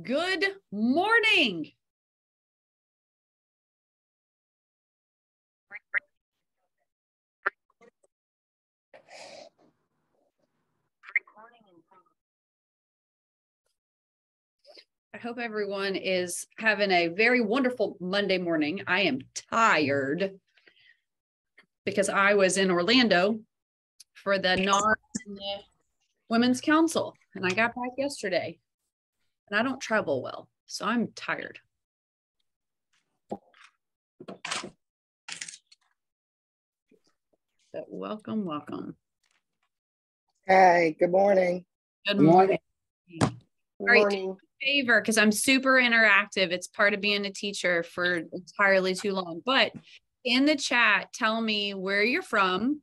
Good morning. I hope everyone is having a very wonderful Monday morning. I am tired because I was in Orlando for the NAR and the Women's Council, and I got back yesterday, and I don't travel well, so I'm tired. But welcome, welcome. Hey, good morning. Good morning. Good morning. Favor, because I'm super interactive. It's part of being a teacher for entirely too long. But in the chat, tell me where you're from,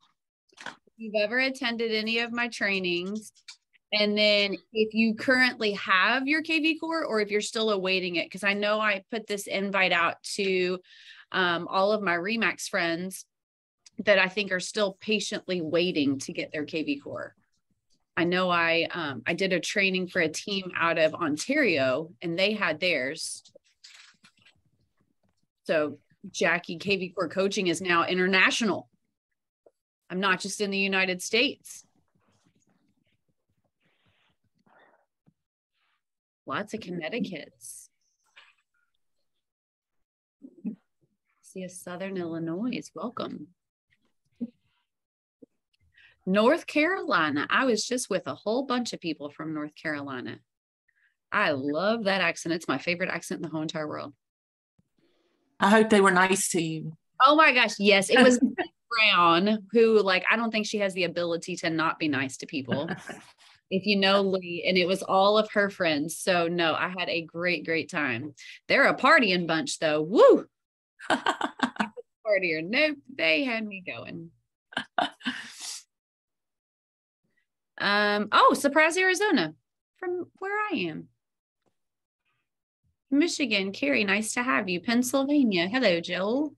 if you've ever attended any of my trainings, and then if you currently have your kvCORE or if you're still awaiting it. Because I know I put this invite out to all of my RE/MAX friends that I think are still patiently waiting to get their kvCORE. I know I did a training for a team out of Ontario and they had theirs. So Jackie, kvCORE coaching is now international. I'm not just in the United States. Lots of Connecticut's. See a Southern Illinois. Welcome. North Carolina. I was just with a whole bunch of people from North Carolina. I love that accent. It's my favorite accent in the whole entire world. I hope they were nice to you. Oh my gosh. Yes. It was Brown who, like, I don't think she has the ability to not be nice to people. If you know Lee, and it was all of her friends. So no, I had a great, great time. They're a partying bunch though. Woo. Partier. Nope. They had me going. Oh, Surprise, Arizona, from where I am. Michigan, Carrie, nice to have you. Pennsylvania, hello, Joel.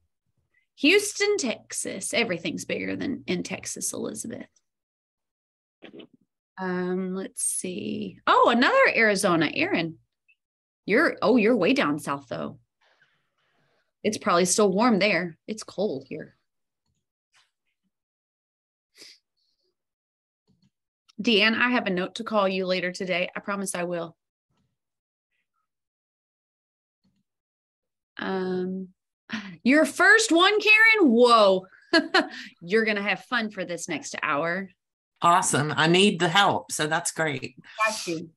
Houston, Texas. Everything's bigger than in Texas, Elizabeth. Let's see. Oh, another Arizona, Aaron. You're way down south though. It's probably still warm there. It's cold here. Deanne, I have a note to call you later today. I promise I will. Your first one, Karen? Whoa. You're going to have fun for this next hour. Awesome. I need the help. So that's great. Got you.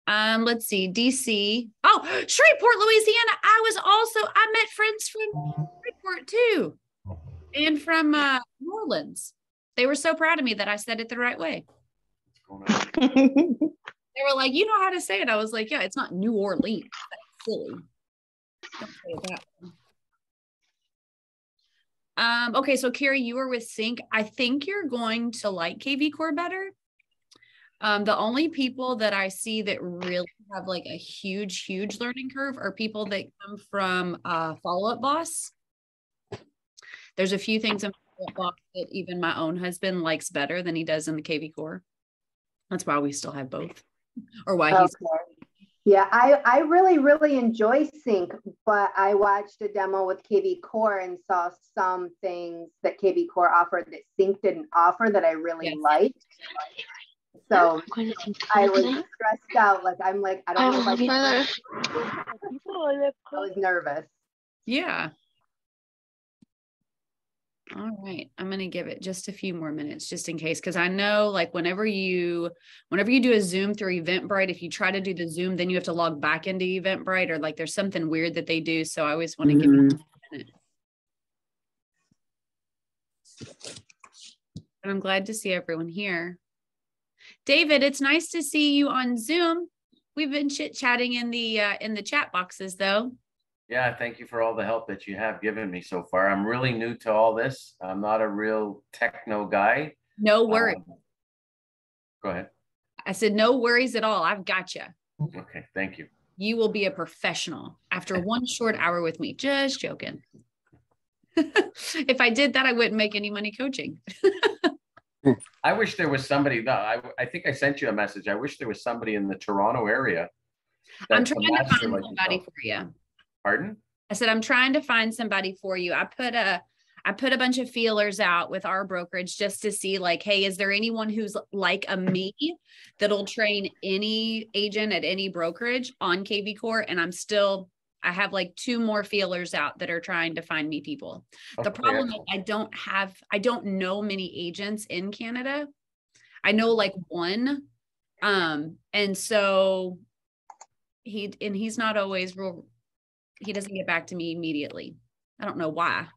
Let's see. DC. Oh, Shreveport, Louisiana. I met friends from Shreveport too. And from New Orleans. They were so proud of me that I said it the right way. They were like, you know how to say it. I was like, yeah, it's not New Orleans. That's silly. Don't say it that way. Okay, so Carrie, you were with Sync. I think you're going to like kvCORE better. The only people that I see that really have like a huge learning curve are people that come from Follow Up Boss. There's a few things in Follow Up Boss that even my own husband likes better than he does in the kvCORE. That's why we still have both, or why he's. Yeah, I really enjoy Sync, but I watched a demo with kvCORE and saw some things that kvCORE offered that Sync didn't offer that I really liked. So I was stressed out. I don't know if I was nervous. Yeah. All right. I'm going to give it just a few more minutes just in case. Cause I know like whenever you do a Zoom through Eventbrite, if you try to do the Zoom, then you have to log back into Eventbrite or like there's something weird that they do. So I always want to give it a minute. But I'm glad to see everyone here. David, it's nice to see you on Zoom. We've been chit-chatting in the chat boxes though. Yeah, thank you for all the help that you have given me so far. I'm really new to all this. I'm not a real techno guy. No worries. Go ahead. I said, no worries at all. I've got you. Okay, thank you. You will be a professional after one short hour with me. Just joking. If I did that, I wouldn't make any money coaching. I wish there was somebody. No, I think I sent you a message. I wish there was somebody in the Toronto area. I'm trying to find somebody for you. Pardon? I said, I'm trying to find somebody for you. I put a bunch of feelers out with our brokerage just to see like, hey, is there anyone who's like a me that'll train any agent at any brokerage on kvCORE? And I have like 2 more feelers out that are trying to find me people. Okay. The problem is I don't know many agents in Canada. I know like one. And so he's not always real. He doesn't get back to me immediately. I don't know why.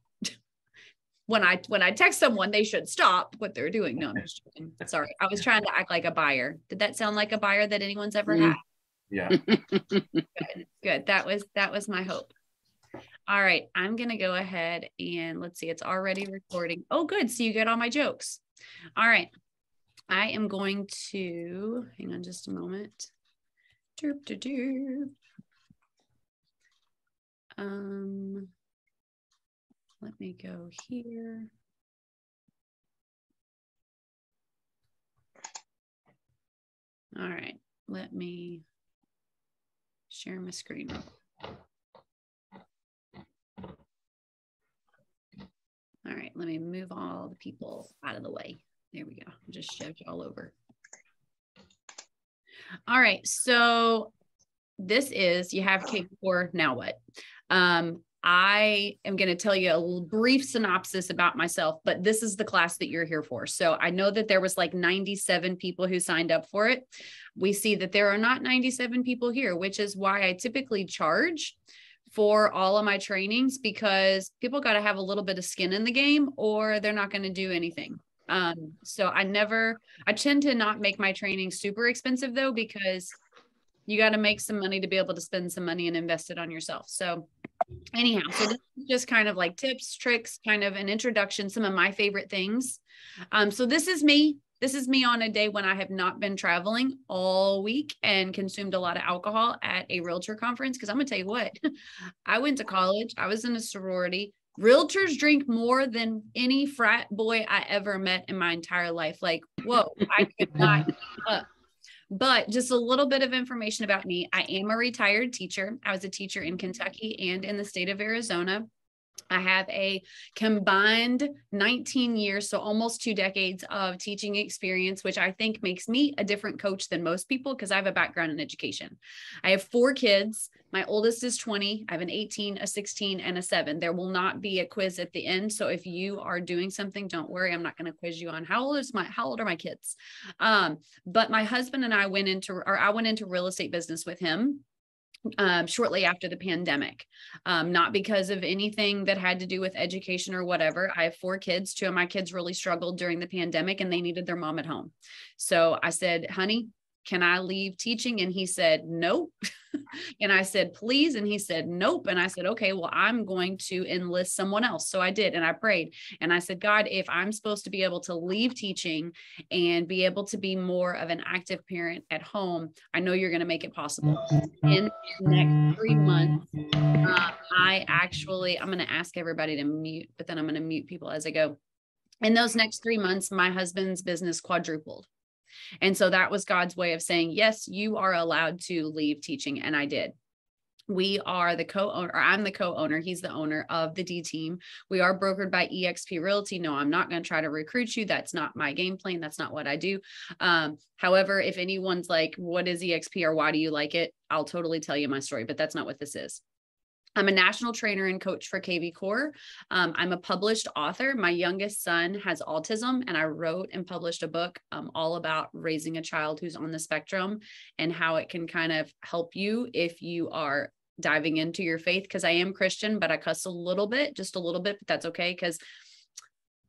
When I text someone, they should stop what they're doing. No, I'm just joking. Sorry. I was trying to act like a buyer. Did that sound like a buyer that anyone's ever had? Yeah. Good. That was my hope. All right. I'm going to go ahead and let's see. It's already recording. Oh, good. So you get all my jokes. All right. I am going to hang on just a moment. Doop, doop, doop. Let me go here. All right, let me share my screen. All right, let me move all the people out of the way. There we go. Just shoved you all over. All right, so this is, you have kvCORE, now what? I am going to tell you a brief synopsis about myself, but this is the class that you're here for. So I know that there was like 97 people who signed up for it. We see that there are not 97 people here, which is why I typically charge for all of my trainings, because people got to have a little bit of skin in the game or they're not going to do anything. So I tend to not make my training super expensive though, because you got to make some money to be able to spend some money and invest it on yourself. So anyhow, so this is just kind of like tips, tricks, kind of an introduction, some of my favorite things. So this is me. This is me on a day when I have not been traveling all week and consumed a lot of alcohol at a Realtor conference. Because I'm going to tell you what, I went to college. I was in a sorority. Realtors drink more than any frat boy I ever met in my entire life. Like, whoa, I could not keep up. But just a little bit of information about me. I am a retired teacher. I was a teacher in Kentucky and in the state of Arizona. I have a combined 19 years, so almost 2 decades of teaching experience, which I think makes me a different coach than most people because I have a background in education. I have 4 kids. My oldest is 20. I have an 18, a 16, and a 7. There will not be a quiz at the end. So if you are doing something, don't worry. I'm not going to quiz you on how old are my kids. But my husband and I went into real estate business with him shortly after the pandemic, not because of anything that had to do with education or whatever. I have 4 kids. 2 of my kids really struggled during the pandemic and they needed their mom at home. So I said, honey, can I leave teaching? And he said, nope. And I said, please. And he said, nope. And I said, okay, well, I'm going to enlist someone else. So I did. And I prayed and I said, God, if I'm supposed to be able to leave teaching and be able to be more of an active parent at home, I know you're going to make it possible. In the next 3 months, I'm going to ask everybody to mute, but then I'm going to mute people as I go. In those next 3 months, my husband's business quadrupled. And so that was God's way of saying, yes, you are allowed to leave teaching. And I did. We are the co-owner, or I'm the co-owner. He's the owner of the D team. We are brokered by eXp Realty. No, I'm not going to try to recruit you. That's not my game plan. That's not what I do. However, if anyone's like, what is eXp or why do you like it? I'll totally tell you my story, but that's not what this is. I'm a national trainer and coach for kvCORE. I'm a published author. My youngest son has autism, and I wrote and published a book all about raising a child who's on the spectrum and how it can kind of help you if you are diving into your faith. Because I am Christian, but I cuss a little bit, just a little bit, but that's okay because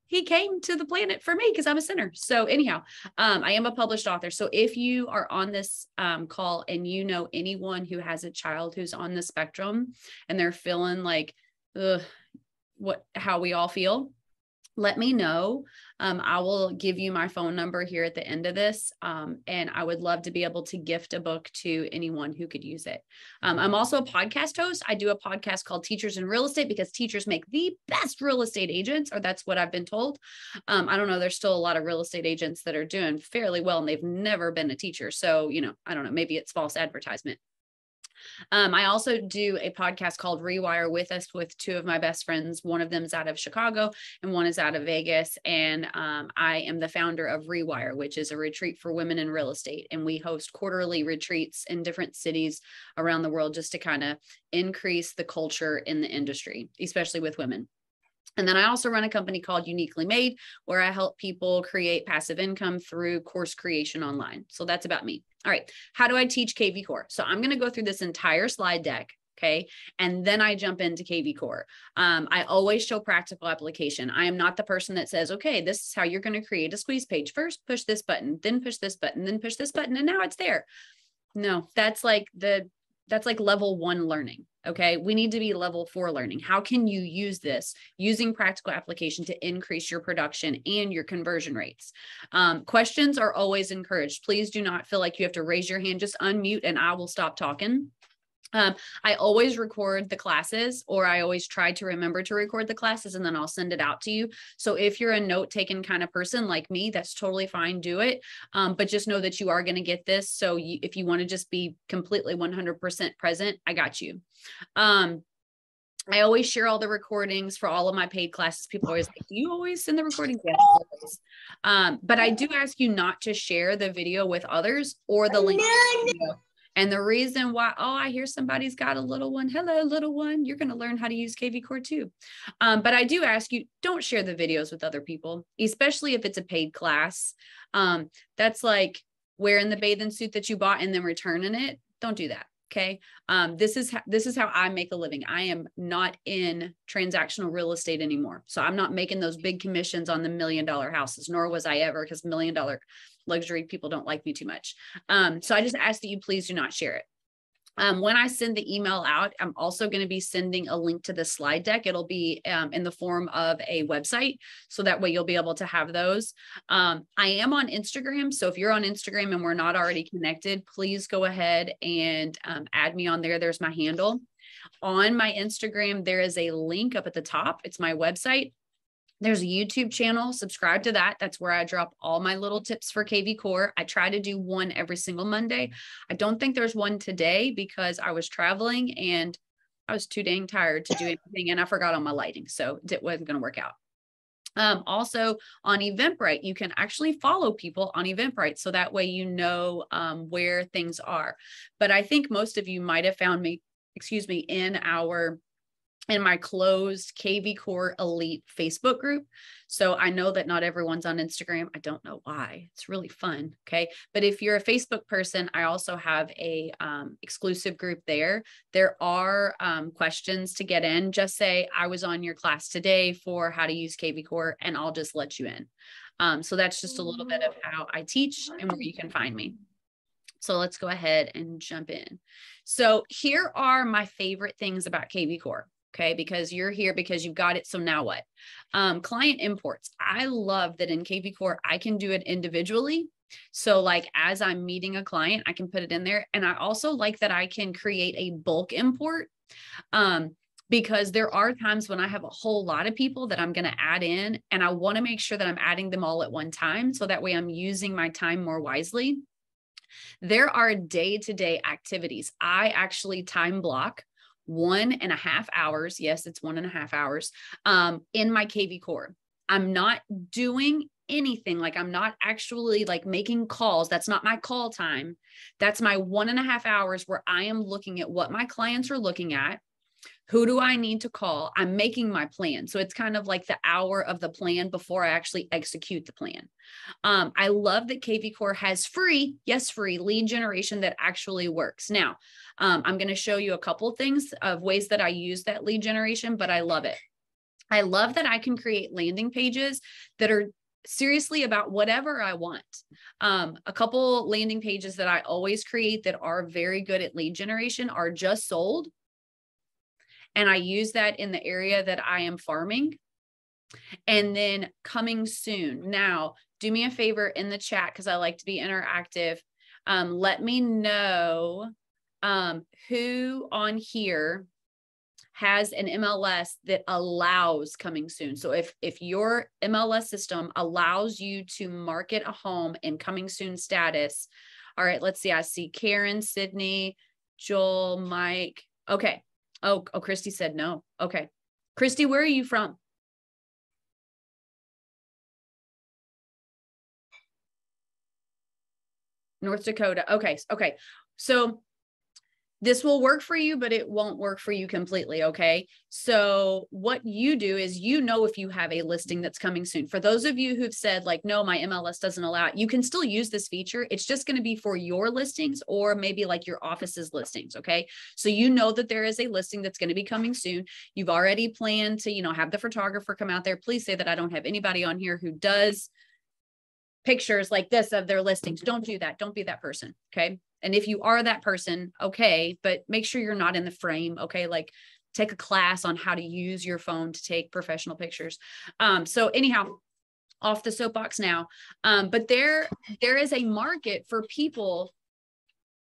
he came to the planet for me because I'm a sinner. So anyhow, I am a published author. So if you are on this call and you know anyone who has a child who's on the spectrum and they're feeling like how we all feel, let me know. I will give you my phone number here at the end of this. And I would love to be able to gift a book to anyone who could use it. I'm also a podcast host. I do a podcast called Teachers in Real Estate because teachers make the best real estate agents, or that's what I've been told. I don't know. There's still a lot of real estate agents that are doing fairly well and they've never been a teacher. So, you know, I don't know, maybe it's false advertisement. I also do a podcast called Rewire with Us with two of my best friends. One of them is out of Chicago and one is out of Vegas. And I am the founder of Rewire, which is a retreat for women in real estate. And we host quarterly retreats in different cities around the world just to kind of increase the culture in the industry, especially with women. And then I also run a company called Uniquely Made, where I help people create passive income through course creation online. So that's about me. All right. How do I teach kvCORE? So I'm going to go through this entire slide deck. Okay. And then I jump into kvCORE. I always show practical application. I am not the person that says, okay, this is how you're going to create a squeeze page. First, push this button, then push this button, then push this button. And now it's there. No, that's like level 1 learning. Okay. We need to be level 4 learning. How can you use this using practical application to increase your production and your conversion rates? Questions are always encouraged. Please do not feel like you have to raise your hand, just unmute and I will stop talking. I always record the classes, or I always try to remember to record the classes, and then I'll send it out to you. So if you're a note-taking kind of person like me, that's totally fine. Do it. But just know that you are going to get this. So if you want to just be completely 100% present, I got you. I always share all the recordings for all of my paid classes. People always like, do you always send the recordings? Yes, always. But I do ask you not to share the video with others or the link. And the reason why, oh, I hear somebody's got a little one. Hello, little one. You're going to learn how to use kvCORE too. But I do ask you, don't share the videos with other people, especially if it's a paid class. That's like wearing the bathing suit that you bought and then returning it. Don't do that. Okay. This is how I make a living. I am not in transactional real estate anymore. So I'm not making those big commissions on the $1 million houses, nor was I ever, because $1 million luxury people don't like me too much. So I just ask that you please do not share it. When I send the email out, I'm also going to be sending a link to the slide deck. It'll be in the form of a website. So that way you'll be able to have those. I am on Instagram. So if you're on Instagram and we're not already connected, please go ahead and add me on there. There's my handle. On my Instagram, there is a link up at the top. It's my website. There's a YouTube channel, subscribe to that. That's where I drop all my little tips for kvCORE. I try to do one every single Monday. I don't think there's one today because I was traveling and I was too dang tired to do anything and I forgot all my lighting. So it wasn't going to work out. Also on Eventbrite, you can actually follow people on Eventbrite. So that way, you know where things are. But I think most of you might've found me, in my closed kvCORE Elite Facebook group. So I know that not everyone's on Instagram. I don't know why. It's really fun. Okay. But if you're a Facebook person, I also have a exclusive group there. There are questions to get in. Just say, I was on your class today for how to use kvCORE, and I'll just let you in. So that's just a little bit of how I teach and where you can find me. So let's go ahead and jump in. So here are my favorite things about kvCORE. Okay, because you're here because you've got it. So now what? Client imports. I love that in kvCORE, I can do it individually. So like as I'm meeting a client, I can put it in there. And I also like that I can create a bulk import because there are times when I have a whole lot of people that I'm going to add in, and I want to make sure that I'm adding them all at one time. So that way I'm using my time more wisely. There are day-to-day activities. I actually time block 1.5 hours. Yes, it's 1.5 hours in my kvCORE. I'm not doing anything. Like I'm not actually like making calls. That's not my call time. That's my 1.5 hours where I am looking at what my clients are looking at. Who do I need to call? I'm making my plan. So it's kind of like the hour of the plan before I actually execute the plan. I love that kvCORE has free, yes, free lead generation that actually works. Now, I'm going to show you a couple of things of ways that I use that lead generation, but I love it. I love that I can create landing pages that are seriously about whatever I want. A couple landing pages that I always create that are very good at lead generation are just sold. And I use that in the area that I am farming. and then coming soon. Now, do me a favor in the chat, because I like to be interactive. Let me know who on here has an MLS that allows coming soon. So if your MLS system allows you to market a home in coming soon status. All right, let's see. I see Karen, Sydney, Joel, Mike. Okay. Oh, Christy said no. Okay. Christy, where are you from? North Dakota. Okay. Okay. So this will work for you, but it won't work for you completely. Okay. So what you do is, you know, if you have a listing that's coming soon, for those of you who've said like, no, my MLS doesn't allow it, you can still use this feature. It's just going to be for your listings, or maybe like your office's listings. Okay. So you know that there is a listing that's going to be coming soon. You've already planned to, you know, have the photographer come out there. Please say that I don't have anybody on here who does pictures like this of their listings. Don't do that. Don't be that person. Okay. And if you are that person, okay, but make sure you're not in the frame. Okay. Like take a class on how to use your phone to take professional pictures. So anyhow, off the soapbox now. But there is a market for people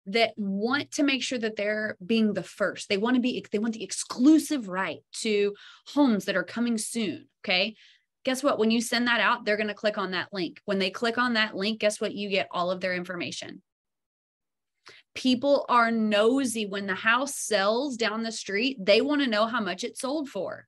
that want to make sure that they're being the first. They want the exclusive right to homes that are coming soon. Okay. Guess what? When you send that out, they're going to click on that link. When they click on that link, guess what? You get all of their information. People are nosy. When the house sells down the street, they want to know how much it sold for.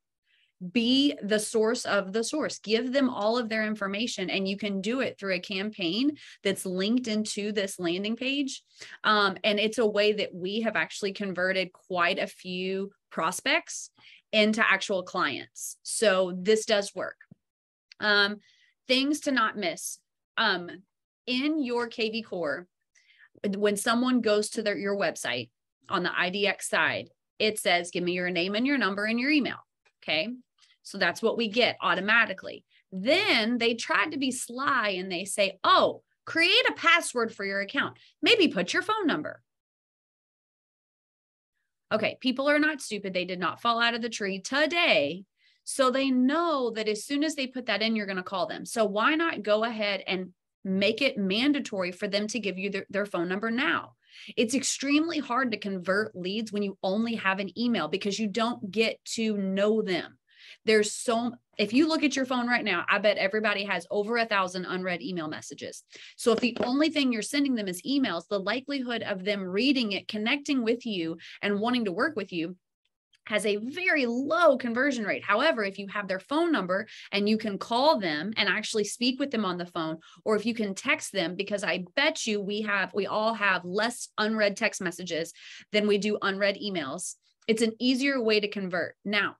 Be the source of the source. Give them all of their information, and you can do it through a campaign that's linked into this landing page. And it's a way that we have actually converted quite a few prospects into actual clients. So this does work. Things to not miss. In your kvCORE, when someone goes to your website on the IDX side, it says, give me your name and your number and your email. Okay. So that's what we get automatically. Then they tried to be sly and they say, oh, create a password for your account. Maybe put your phone number. Okay. People are not stupid. They did not fall out of the tree today. So they know that as soon as they put that in, you're going to call them. So why not go ahead and make it mandatory for them to give you their phone number now? It's extremely hard to convert leads when you only have an email, because you don't get to know them. If you look at your phone right now, I bet everybody has over 1,000 unread email messages. So if the only thing you're sending them is emails, the likelihood of them reading it, connecting with you, and wanting to work with you has a very low conversion rate. However, if you have their phone number and you can call them and actually speak with them on the phone, or if you can text them, because I bet you we all have less unread text messages than we do unread emails. It's an easier way to convert. Now,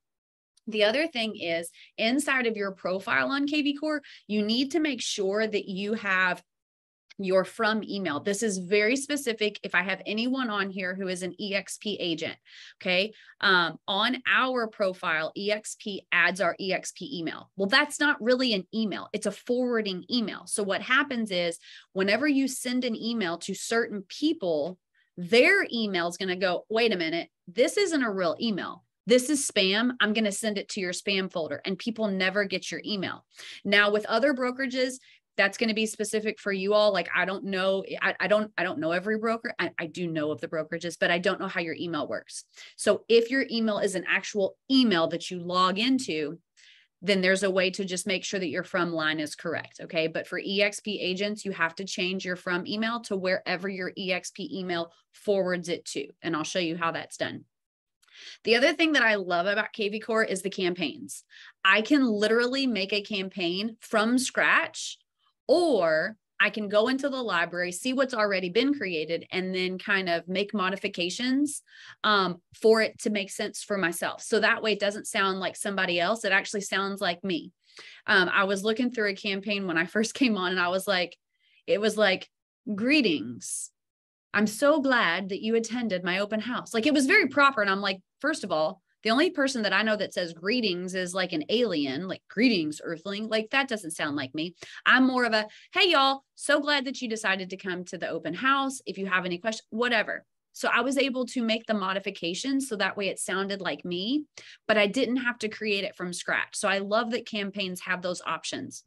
the other thing is, inside of your profile on kvCORE, you need to make sure that you have your from email. This is very specific. If I have anyone on here who is an EXP agent, okay, on our profile, EXP adds our EXP email. Well, that's not really an email. It's a forwarding email. So what happens is, whenever you send an email to certain people, their email is going to go, wait a minute, this isn't a real email. This is spam. I'm going to send it to your spam folder, and people never get your email. Now, with other brokerages, that's going to be specific for you all. Like, I don't know. I don't know every broker. I do know of the brokerages, but I don't know how your email works. So if your email is an actual email that you log into, then there's a way to just make sure that your from line is correct. Okay. But for EXP agents, you have to change your from email to wherever your EXP email forwards it to. And I'll show you how that's done. The other thing that I love about kvCORE is the campaigns. I can literally make a campaign from scratch, or I can go into the library, see what's already been created, and then kind of make modifications for it to make sense for myself. So that way it doesn't sound like somebody else. It actually sounds like me. I was looking through a campaign when I first came on, and I was like, it was like, greetings. I'm so glad that you attended my open house. Like, it was very proper. And I'm like, first of all, the only person that I know that says greetings is like an alien, like, greetings, earthling. Like, that doesn't sound like me. I'm more of a, hey, y'all, so glad that you decided to come to the open house. If you have any questions, whatever. So I was able to make the modifications so that way it sounded like me, but I didn't have to create it from scratch. So I love that campaigns have those options.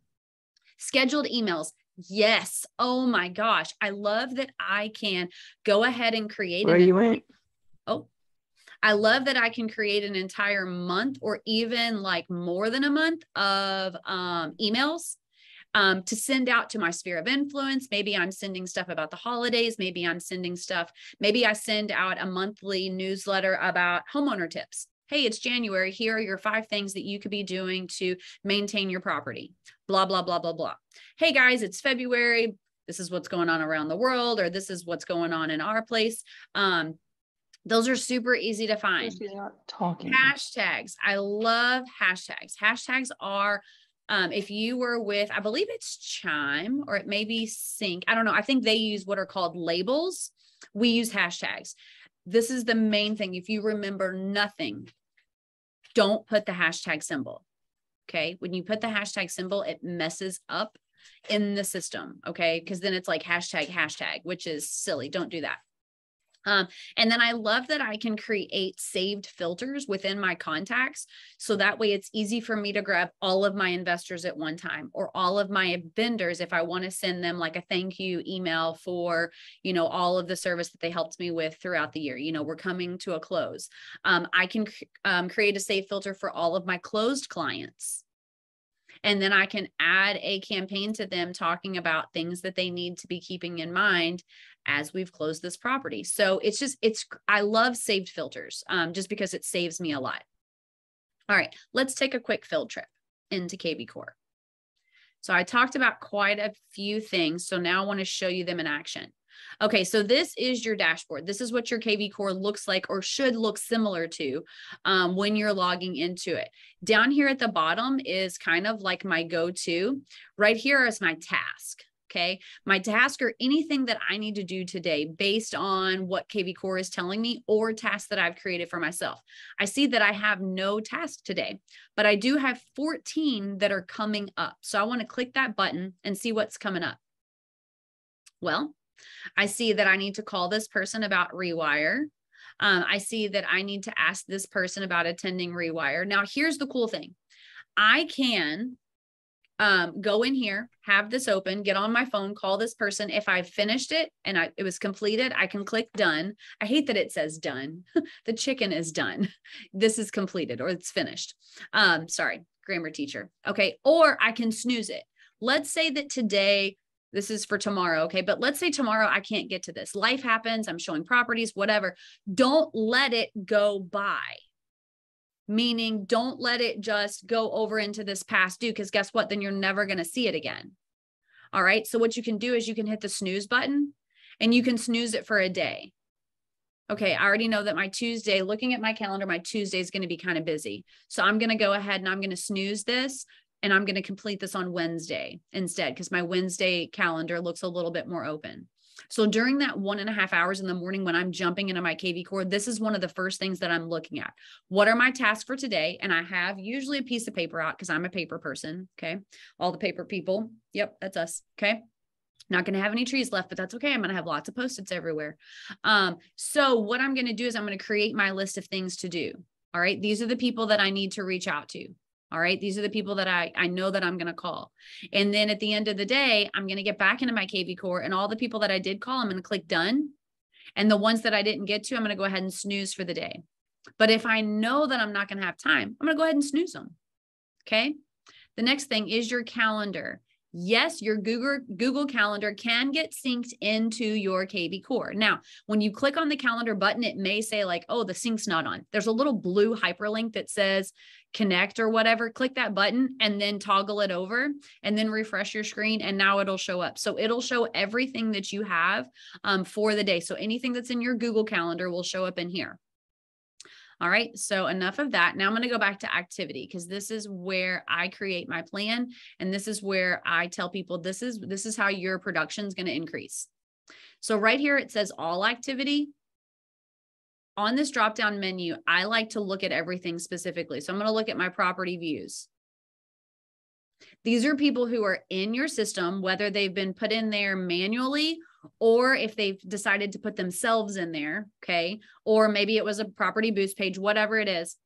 Scheduled emails. Yes. Oh my gosh. I love that I can go ahead and create. Where you went? Oh, I love that I can create an entire month or even like more than a month of emails to send out to my sphere of influence. Maybe I'm sending stuff about the holidays. Maybe I'm sending stuff. Maybe I send out a monthly newsletter about homeowner tips. Hey, it's January. Here are your 5 things that you could be doing to maintain your property. Blah, blah, blah, blah, blah. Hey guys, it's February. This is what's going on around the world, or this is what's going on in our place. Those are super easy to find. Talking. Hashtags. I love hashtags. Hashtags are, if you were with, I believe it's Chime or it may be Sync. I don't know. I think they use what are called labels. We use hashtags. This is the main thing. If you remember nothing, don't put the hashtag symbol. Okay. When you put the hashtag symbol, it messes up in the system. Okay. Because then it's like hashtag, which is silly. Don't do that. And then I love that I can create saved filters within my contacts. So that way it's easy for me to grab all of my investors at one time, or all of my vendors if I want to send them like a thank you email for, you know, all of the service that they helped me with throughout the year. You know, we're coming to a close. I can create a save filter for all of my closed clients. And then I can add a campaign to them talking about things that they need to be keeping in mind as we've closed this property. So I love saved filters just because it saves me a lot. All right, let's take a quick field trip into kvCORE. So I talked about quite a few things. So now I want to show you them in action. Okay, so this is your dashboard. This is what your kvCORE looks like, or should look similar to when you're logging into it. Down here at the bottom is kind of like my go-to. Right here is my task. Okay, my task or anything that I need to do today based on what kvCORE is telling me, or tasks that I've created for myself. I see that I have no task today, but I do have 14 that are coming up. So I want to click that button and see what's coming up. Well, I see that I need to call this person about Rewire. I see that I need to ask this person about attending Rewire. Now, here's the cool thing. I can go in here, have this open, get on my phone, call this person. If I've finished it and it was completed, I can click done. I hate that it says done. The chicken is done. This is completed, or it's finished. Sorry, grammar teacher. Okay. Or I can snooze it. Let's say that today, this is for tomorrow, okay? But let's say tomorrow I can't get to this. Life happens, I'm showing properties, whatever. Don't let it go by. Meaning don't let it just go over into this past due, because guess what? Then you're never going to see it again. All right. So what you can do is you can hit the snooze button and you can snooze it for a day. Okay. I already know that my Tuesday, looking at my calendar, my Tuesday is going to be kind of busy. So I'm going to go ahead and I'm going to snooze this. And I'm going to complete this on Wednesday instead, because my Wednesday calendar looks a little bit more open. So during that 1.5 hours in the morning when I'm jumping into my kvCORE, this is one of the first things that I'm looking at. What are my tasks for today? And I have usually a piece of paper out because I'm a paper person. Okay. All the paper people. Yep. That's us. Okay. Not going to have any trees left, but that's okay. I'm going to have lots of Post-its everywhere. So what I'm going to do is I'm going to create my list of things to do. All right. These are the people that I need to reach out to. All right. These are the people that I know that I'm going to call. And then at the end of the day, I'm going to get back into my kvCORE, and all the people that I did call, I'm going to click done. And the ones that I didn't get to, I'm going to go ahead and snooze for the day. But if I know that I'm not going to have time, I'm going to go ahead and snooze them. Okay. The next thing is your calendar. Yes, your Google Calendar can get synced into your kvCORE. Now, when you click on the calendar button, it may say like, oh, the sync's not on. There's a little blue hyperlink that says connect or whatever. Click that button and then toggle it over and then refresh your screen, and now it'll show up. So it'll show everything that you have for the day. So anything that's in your Google Calendar will show up in here. All right, so enough of that. Now I'm going to go back to activity, because this is where I create my plan. And this is where I tell people this is how your production is going to increase. So right here, it says all activity. On this drop-down menu, I like to look at everything specifically. So I'm going to look at my property views. These are people who are in your system, whether they've been put in there manually or if they've decided to put themselves in there, okay, or maybe it was a property boost page, whatever it is.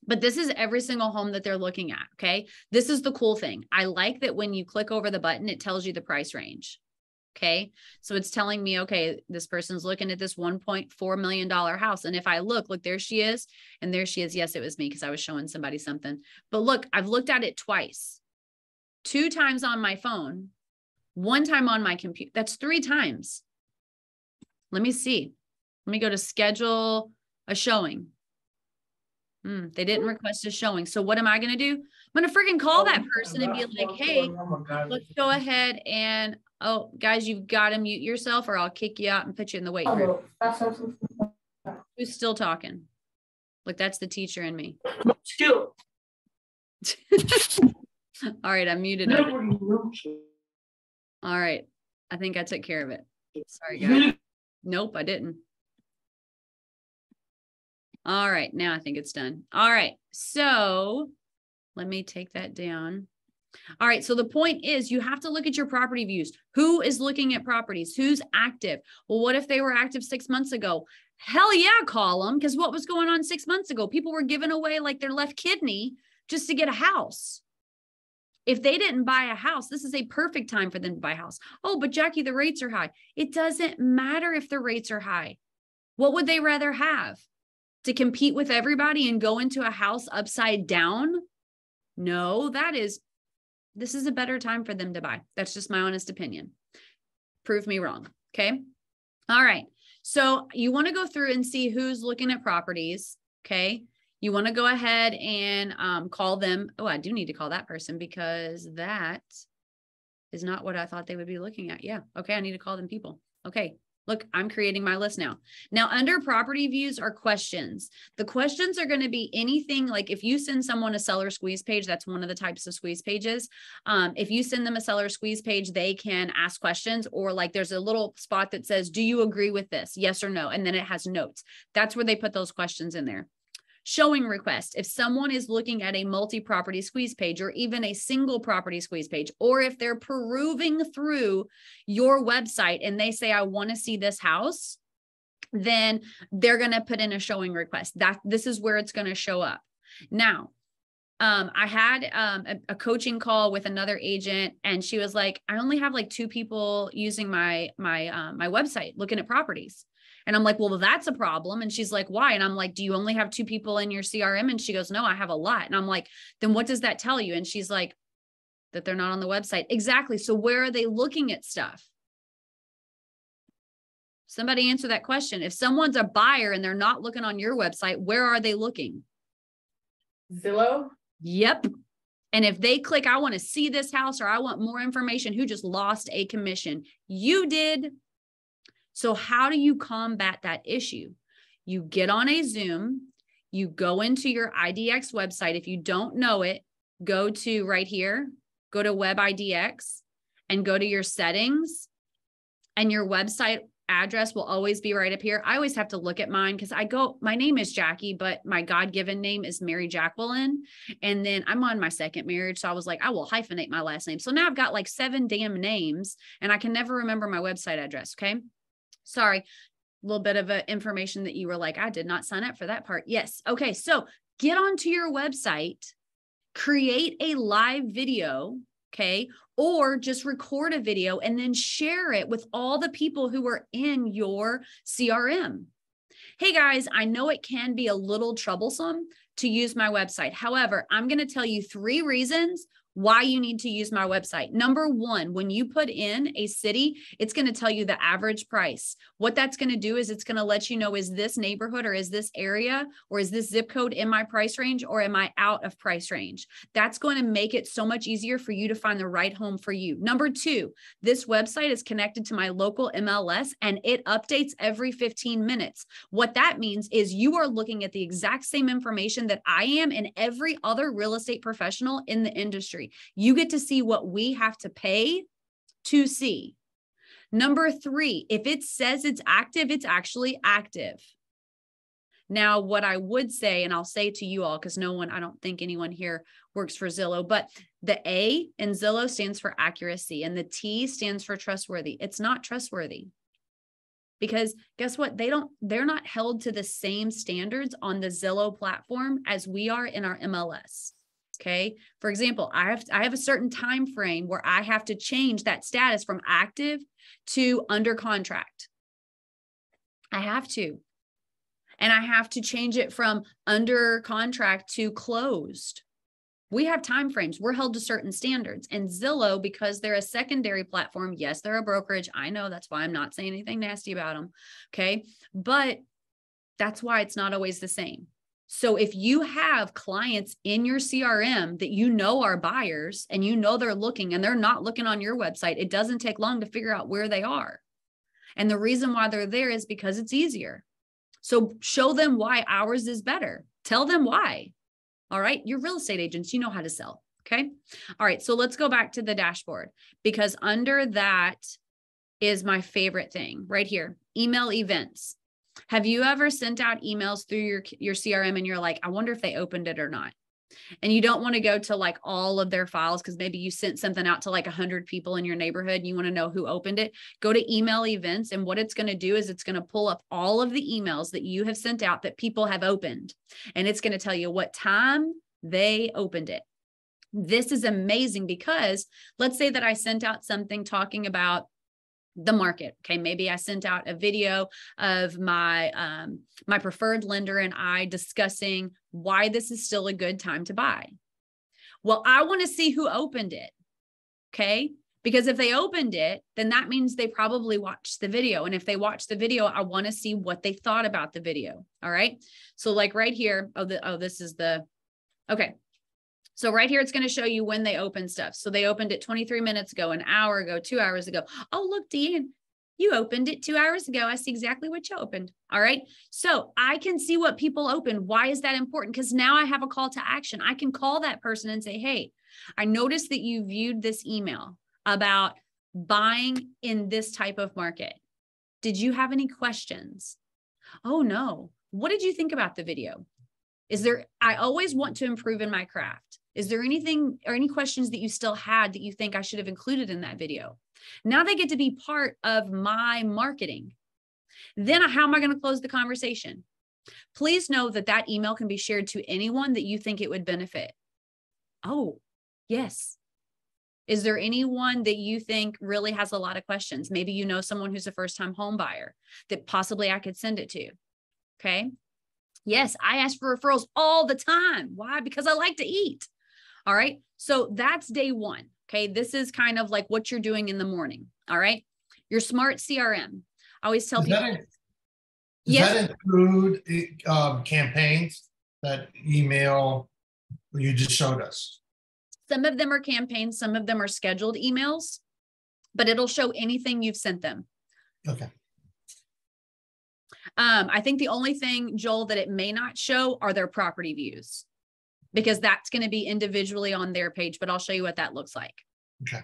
But this is every single home that they're looking at, okay? This is the cool thing. I like that when you click over the button, it tells you the price range, okay? So it's telling me, okay, this person's looking at this $1.4 million house. And if I look, there she is, and there she is. Yes, it was me because I was showing somebody something. But look, I've looked at it twice, 2 times on my phone, 1 time on my computer. That's 3 times. Let me see. Let me go to schedule a showing. They didn't request a showing. So what am I going to do? I'm going to freaking call that person and be like, hey, let's go ahead and, oh, guys, you've got to mute yourself or I'll kick you out and put you in the wait room. Who's still talking? Look, that's the teacher in me. Still. All right, I muted it. All right. I think I took care of it. Sorry, guys. Nope, I didn't. All right, now I think it's done. All right, so let me take that down. All right, so the point is you have to look at your property views. Who is looking at properties? Who's active? Well, what if they were active 6 months ago? Hell yeah, call them, because what was going on 6 months ago? People were giving away like their left kidney just to get a house. If they didn't buy a house, this is a perfect time for them to buy a house. Oh, but Jackie, the rates are high. It doesn't matter if the rates are high. What would they rather have? To compete with everybody and go into a house upside down? No, this is a better time for them to buy. That's just my honest opinion. Prove me wrong. Okay. All right. So you want to go through and see who's looking at properties. Okay. You want to go ahead and call them. Oh, I do need to call that person because that is not what I thought they would be looking at. Yeah. Okay. I need to call them people. Okay. Look, I'm creating my list now. Now, under property views are questions. The questions are going to be anything like if you send someone a seller squeeze page, that's one of the types of squeeze pages. If you send them a seller squeeze page, they can ask questions, or like there's a little spot that says, do you agree with this? Yes or no? And then it has notes. That's where they put those questions in there. Showing request. If someone is looking at a multi-property squeeze page or even a single property squeeze page, or if they're perusing through your website and they say, I want to see this house, then they're going to put in a showing request. This is where it's going to show up. Now, I had a coaching call with another agent, and she was like, I only have like 2 people using my website looking at properties. And I'm like, well, that's a problem. And she's like, why? And I'm like, do you only have 2 people in your CRM? And she goes, no, I have a lot. And I'm like, then what does that tell you? And she's like, that they're not on the website. Exactly. So where are they looking at stuff? Somebody answer that question. If someone's a buyer and they're not looking on your website, where are they looking? Zillow? Yep. And if they click, I want to see this house, or I want more information, who just lost a commission? You did. So how do you combat that issue? You get on a Zoom, you go into your IDX website. If you don't know it, go to right here, go to Web IDX and go to your settings, and your website address will always be right up here. I always have to look at mine because my name is Jackie, but my God-given name is Mary Jacqueline. And then I'm on my 2nd marriage. So I was like, I will hyphenate my last name. So now I've got like 7 damn names and I can never remember my website address. Okay. Sorry, a little bit of information that you were like, I did not sign up for that part. Yes. Okay. So get onto your website, create a live video, okay, or just record a video and then share it with all the people who are in your CRM. Hey guys, I know it can be a little troublesome to use my website. However, I'm going to tell you 3 reasons why you need to use my website. Number 1, when you put in a city, it's going to tell you the average price. What that's going to do is it's going to let you know, is this neighborhood or is this area or is this zip code in my price range or am I out of price range? That's going to make it so much easier for you to find the right home for you. Number 2, this website is connected to my local MLS and it updates every 15 minutes. What that means is you are looking at the exact same information that I am and every other real estate professional in the industry. You get to see what we have to pay to see. Number 3, if it says it's active, it's actually active. Now, what I would say, and I'll say to you all, because I don't think anyone here works for Zillow, but the A in Zillow stands for accuracy and the T stands for trustworthy. It's not trustworthy. because guess what? They're not held to the same standards on the Zillow platform as we are in our MLS. Okay. For example, I have a certain time frame where I have to change that status from active to under contract. I have to. And I have to change it from under contract to closed. We have time frames. We're held to certain standards. And Zillow, because they're a secondary platform, yes, they're a brokerage. I know, that's why I'm not saying anything nasty about them. Okay. But that's why it's not always the same. So if you have clients in your CRM that you know are buyers and you know they're looking and they're not looking on your website, it doesn't take long to figure out where they are. And the reason why they're there is because it's easier. So show them why ours is better. Tell them why. All right. You're real estate agents. You know how to sell. Okay. All right. So let's go back to the dashboard, because under that is my favorite thing right here. Email events. Have you ever sent out emails through your CRM and you're like, I wonder if they opened it or not? And you don't want to go to like all of their files because maybe you sent something out to like 100 people in your neighborhood and you want to know who opened it. Go to email events. And what it's going to do is it's going to pull up all of the emails that you have sent out that people have opened. And it's going to tell you what time they opened it. This is amazing because let's say that I sent out something talking about the market. Okay. Maybe I sent out a video of my, my preferred lender and I discussing why this is still a good time to buy. Well, I want to see who opened it. Okay. Because if they opened it, then that means they probably watched the video. And if they watched the video, I want to see what they thought about the video. All right. So like right here, this is okay. So right here, it's going to show you when they opened stuff. So they opened it 23 minutes ago, an hour ago, 2 hours ago. Oh, look, Deanne, you opened it 2 hours ago. I see exactly what you opened. All right. So I can see what people opened. Why is that important? Because now I have a call to action. I can call that person and say, hey, I noticed that you viewed this email about buying in this type of market. Did you have any questions? Oh, no. What did you think about the video? I always want to improve in my craft. Is there anything or any questions that you still had that you think I should have included in that video? Now they get to be part of my marketing. Then how am I going to close the conversation? Please know that that email can be shared to anyone that you think it would benefit. Oh, yes. Is there anyone that you think really has a lot of questions? Maybe you know someone who's a first-time home buyer that possibly I could send it to. Okay. Yes, I ask for referrals all the time. Why? Because I like to eat. All right. So that's day one. Okay. This is kind of like what you're doing in the morning. All right. Your smart CRM. I always tell people. Does that include campaigns, that email you just showed us? Some of them are campaigns. Some of them are scheduled emails, but it'll show anything you've sent them. Okay. I think the only thing, Joel, that it may not show are their property views, because that's going to be individually on their page, but I'll show you what that looks like. Okay.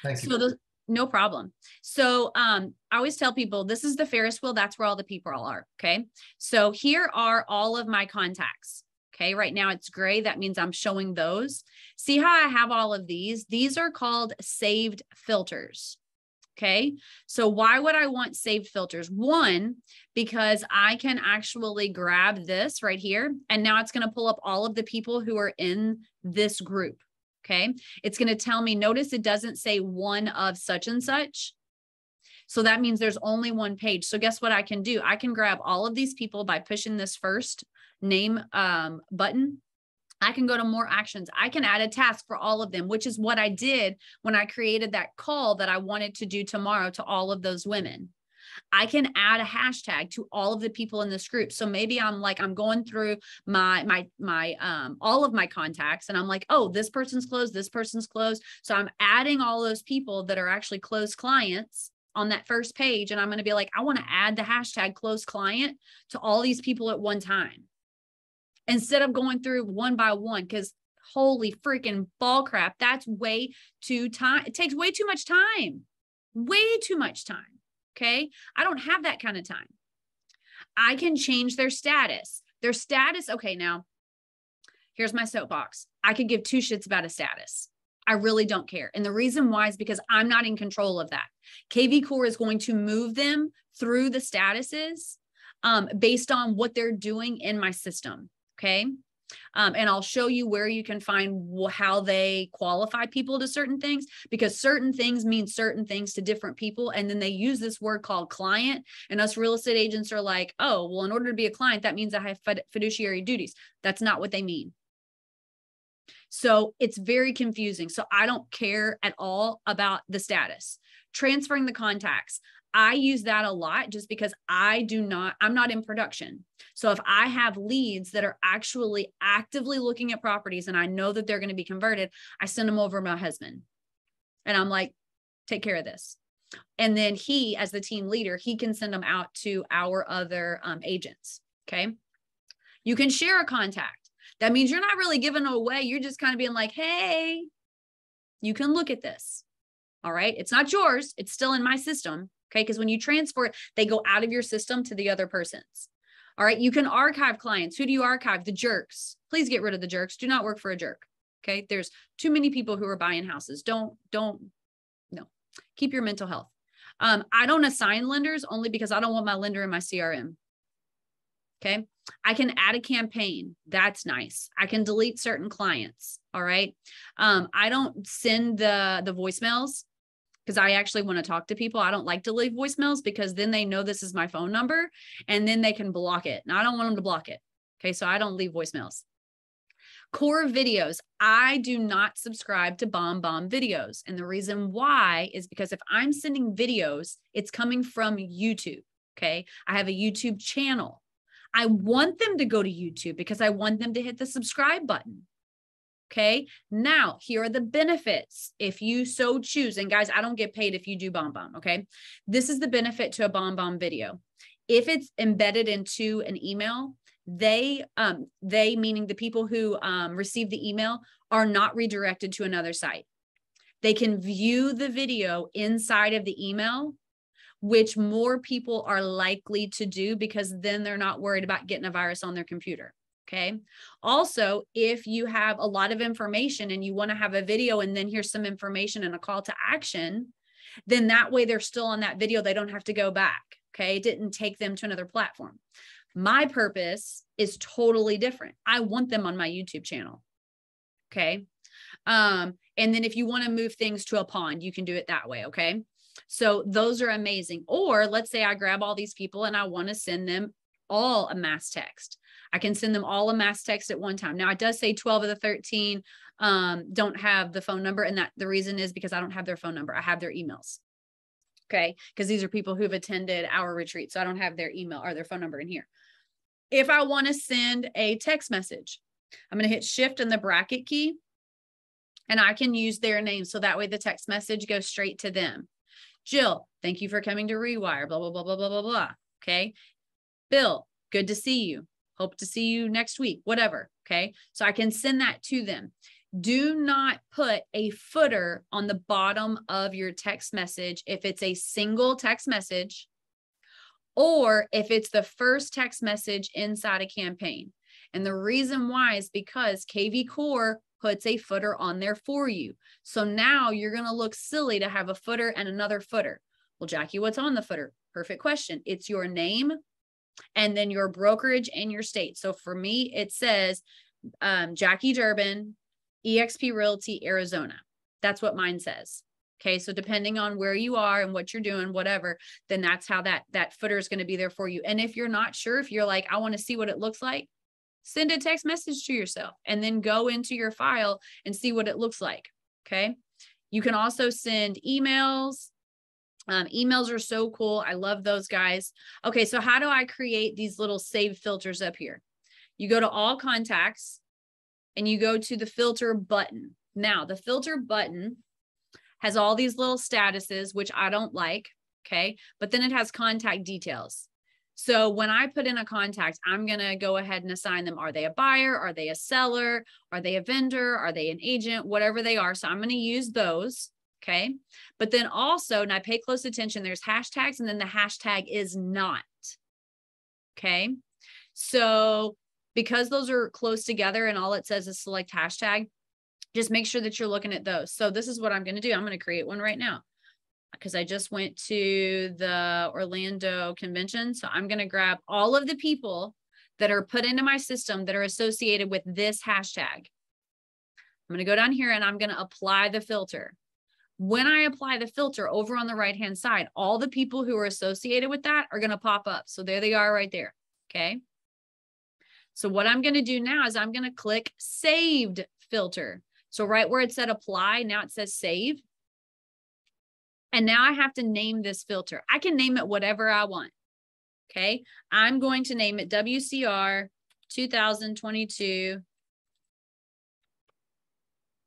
Thank you. So no problem. So I always tell people this is the Ferris wheel. That's where all the people are. Okay. So here are all of my contacts. Okay. Right now it's gray. That means I'm showing those. See how I have all of these? These are called saved filters. Okay. So why would I want saved filters? One, because I can actually grab this right here, and now it's going to pull up all of the people who are in this group. Okay. It's going to tell me, notice it doesn't say one of such and such. So that means there's only one page. So guess what I can do? I can grab all of these people by pushing this first name button. I can go to more actions. I can add a task for all of them, which is what I did when I created that call that I wanted to do tomorrow to all of those women. I can add a hashtag to all of the people in this group. So maybe I'm going through my all of my contacts and I'm like, oh, this person's closed, this person's closed. So I'm adding all those people that are actually closed clients on that first page. And I'm going to be like, I want to add the hashtag closed client to all these people at one time, instead of going through one by one, because holy freaking ball crap, that's way too time. It takes way too much time, way too much time. Okay. I don't have that kind of time. I can change their status. Okay. Now here's my soapbox. I could give two shits about a status. I really don't care. And the reason why is because I'm not in control of that. kvCORE is going to move them through the statuses based on what they're doing in my system. Okay. And I'll show you where you can find how they qualify people to certain things, because certain things mean certain things to different people. And then they use this word called client, and us real estate agents are like, oh, well, in order to be a client, that means I have fiduciary duties. That's not what they mean. So it's very confusing. So I don't care at all about the status. Transferring the contacts, I use that a lot just because I'm not in production. So if I have leads that are actually actively looking at properties and I know that they're going to be converted, I send them over to my husband. And I'm like, take care of this. And then he, as the team leader, he can send them out to our other agents. Okay. You can share a contact. That means you're not really giving it away. You're just kind of being like, hey, you can look at this. All right. It's not yours. It's still in my system. Okay. Because when you transfer it, they go out of your system to the other person's. All right. You can archive clients. Who do you archive? The jerks. Please get rid of the jerks. Do not work for a jerk. Okay. There's too many people who are buying houses. No. Keep your mental health. I don't assign lenders only because I don't want my lender in my CRM. Okay. I can add a campaign. That's nice. I can delete certain clients. All right. I don't send the voicemails because I actually want to talk to people. I don't like to leave voicemails because then they know this is my phone number and then they can block it. And I don't want them to block it. Okay. So I don't leave voicemails. Core videos. I do not subscribe to bomb videos. And the reason why is because if I'm sending videos, it's coming from YouTube. Okay. I have a YouTube channel. I want them to go to YouTube because I want them to hit the subscribe button. Okay. Now, here are the benefits if you so choose. And guys, I don't get paid if you do bomb. Okay. This is the benefit to a bomb video. If it's embedded into an email, they meaning the people who receive the email are not redirected to another site. They can view the video inside of the email, which more people are likely to do because then they're not worried about getting a virus on their computer. Okay. Also, if you have a lot of information and you want to have a video and then here's some information and a call to action, then that way they're still on that video. They don't have to go back. Okay. It didn't take them to another platform. My purpose is totally different. I want them on my YouTube channel. Okay. And then if you want to move things to a pond, you can do it that way. Okay. So those are amazing. Or let's say I grab all these people and I want to send them all a mass text. I can send them all a mass text at one time. Now it does say 12 of the 13 don't have the phone number. And that the reason is because I don't have their phone number. I have their emails. Okay. Because these are people who've attended our retreat. So I don't have their email or their phone number in here. If I want to send a text message, I'm going to hit shift and the bracket key and I can use their name. So that way the text message goes straight to them. Jill, thank you for coming to Rewire, blah, blah, blah, blah, blah, blah, blah. Okay. Bill, good to see you. Hope to see you next week, whatever. Okay. So I can send that to them. Do not put a footer on the bottom of your text message if it's a single text message or if it's the first text message inside a campaign. And the reason why is because kvCORE puts a footer on there for you. So now you're going to look silly to have a footer and another footer. Well, Jackie, what's on the footer? Perfect question. It's your name and then your brokerage and your state. So for me, it says Jackie Durbin, eXp Realty, Arizona. That's what mine says. Okay. So depending on where you are and what you're doing, whatever, then that's how that footer is going to be there for you. And if you're not sure, if you're like, I want to see what it looks like, send a text message to yourself and then go into your file and see what it looks like. Okay. You can also send emails. Emails are so cool. I love those guys. Okay. So how do I create these little save filters up here? You go to all contacts and you go to the filter button. Now the filter button has all these little statuses, which I don't like. Okay. But then it has contact details. So when I put in a contact, I'm going to go ahead and assign them. Are they a buyer? Are they a seller? Are they a vendor? Are they an agent? Whatever they are. So I'm going to use those. Okay. But then also, and I pay close attention, there's hashtags and then the hashtag is not. Okay. So because those are close together and all it says is select hashtag, Just make sure that you're looking at those. So this is what I'm going to do. I'm going to create one right now because I just went to the Orlando convention. So I'm going to grab all of the people that are put into my system that are associated with this hashtag. I'm going to go down here and I'm going to apply the filter. When I apply the filter over on the right-hand side, all the people who are associated with that are going to pop up. So there they are right there. Okay. So what I'm going to do now is I'm going to click saved filter. So right where it said apply, now it says save. And now I have to name this filter. I can name it whatever I want. Okay. I'm going to name it WCR 2022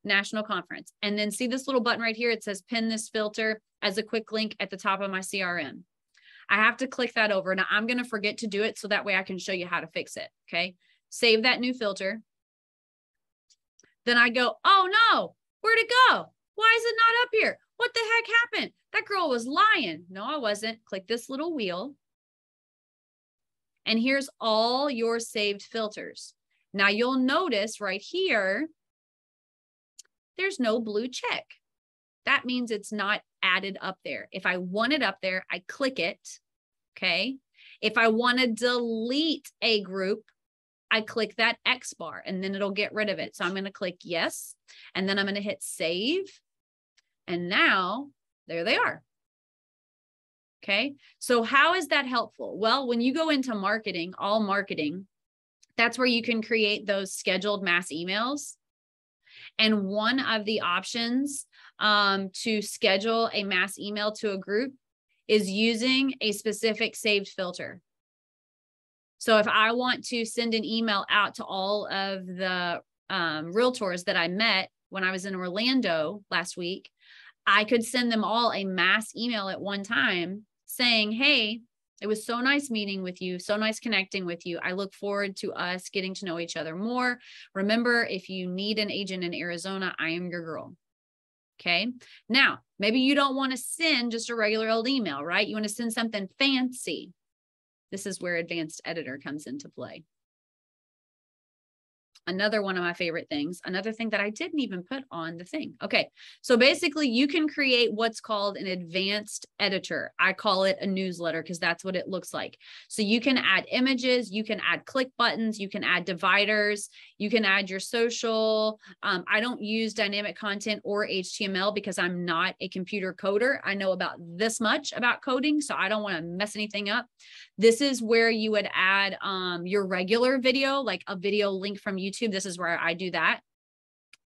National Conference. And then see this little button right here. It says pin this filter as a quick link at the top of my CRM. I have to click that over. Now I'm going to forget to do it so that way I can show you how to fix it. Okay. Save that new filter. Then I go, oh no, where'd it go? Why is it not up here? What the heck happened? That girl was lying. No, I wasn't. Click this little wheel. And here's all your saved filters. Now you'll notice right here, there's no blue check. That means it's not added up there. If I want it up there, I click it. Okay. If I want to delete a group, I click that X bar and then it'll get rid of it. So I'm going to click yes. And then I'm going to hit save. And now there they are. Okay. So how is that helpful? Well, when you go into marketing, all marketing, that's where you can create those scheduled mass emails. And one of the options to schedule a mass email to a group is using a specific saved filter. So if I want to send an email out to all of the realtors that I met when I was in Orlando last week, I could send them all a mass email at one time saying, hey, it was so nice meeting with you, so nice connecting with you. I look forward to us getting to know each other more. Remember, if you need an agent in Arizona, I am your girl. Okay. Now, maybe you don't want to send just a regular old email, right? You want to send something fancy. This is where Advanced Editor comes into play. Another one of my favorite things, another thing that I didn't even put on the thing. Okay. So basically you can create what's called an advanced editor. I call it a newsletter because that's what it looks like. So you can add images, you can add click buttons, you can add dividers, you can add your social. I don't use dynamic content or HTML because I'm not a computer coder. I know about this much about coding, so I don't want to mess anything up. This is where you would add your regular video, like a video link from YouTube. This is where I do that.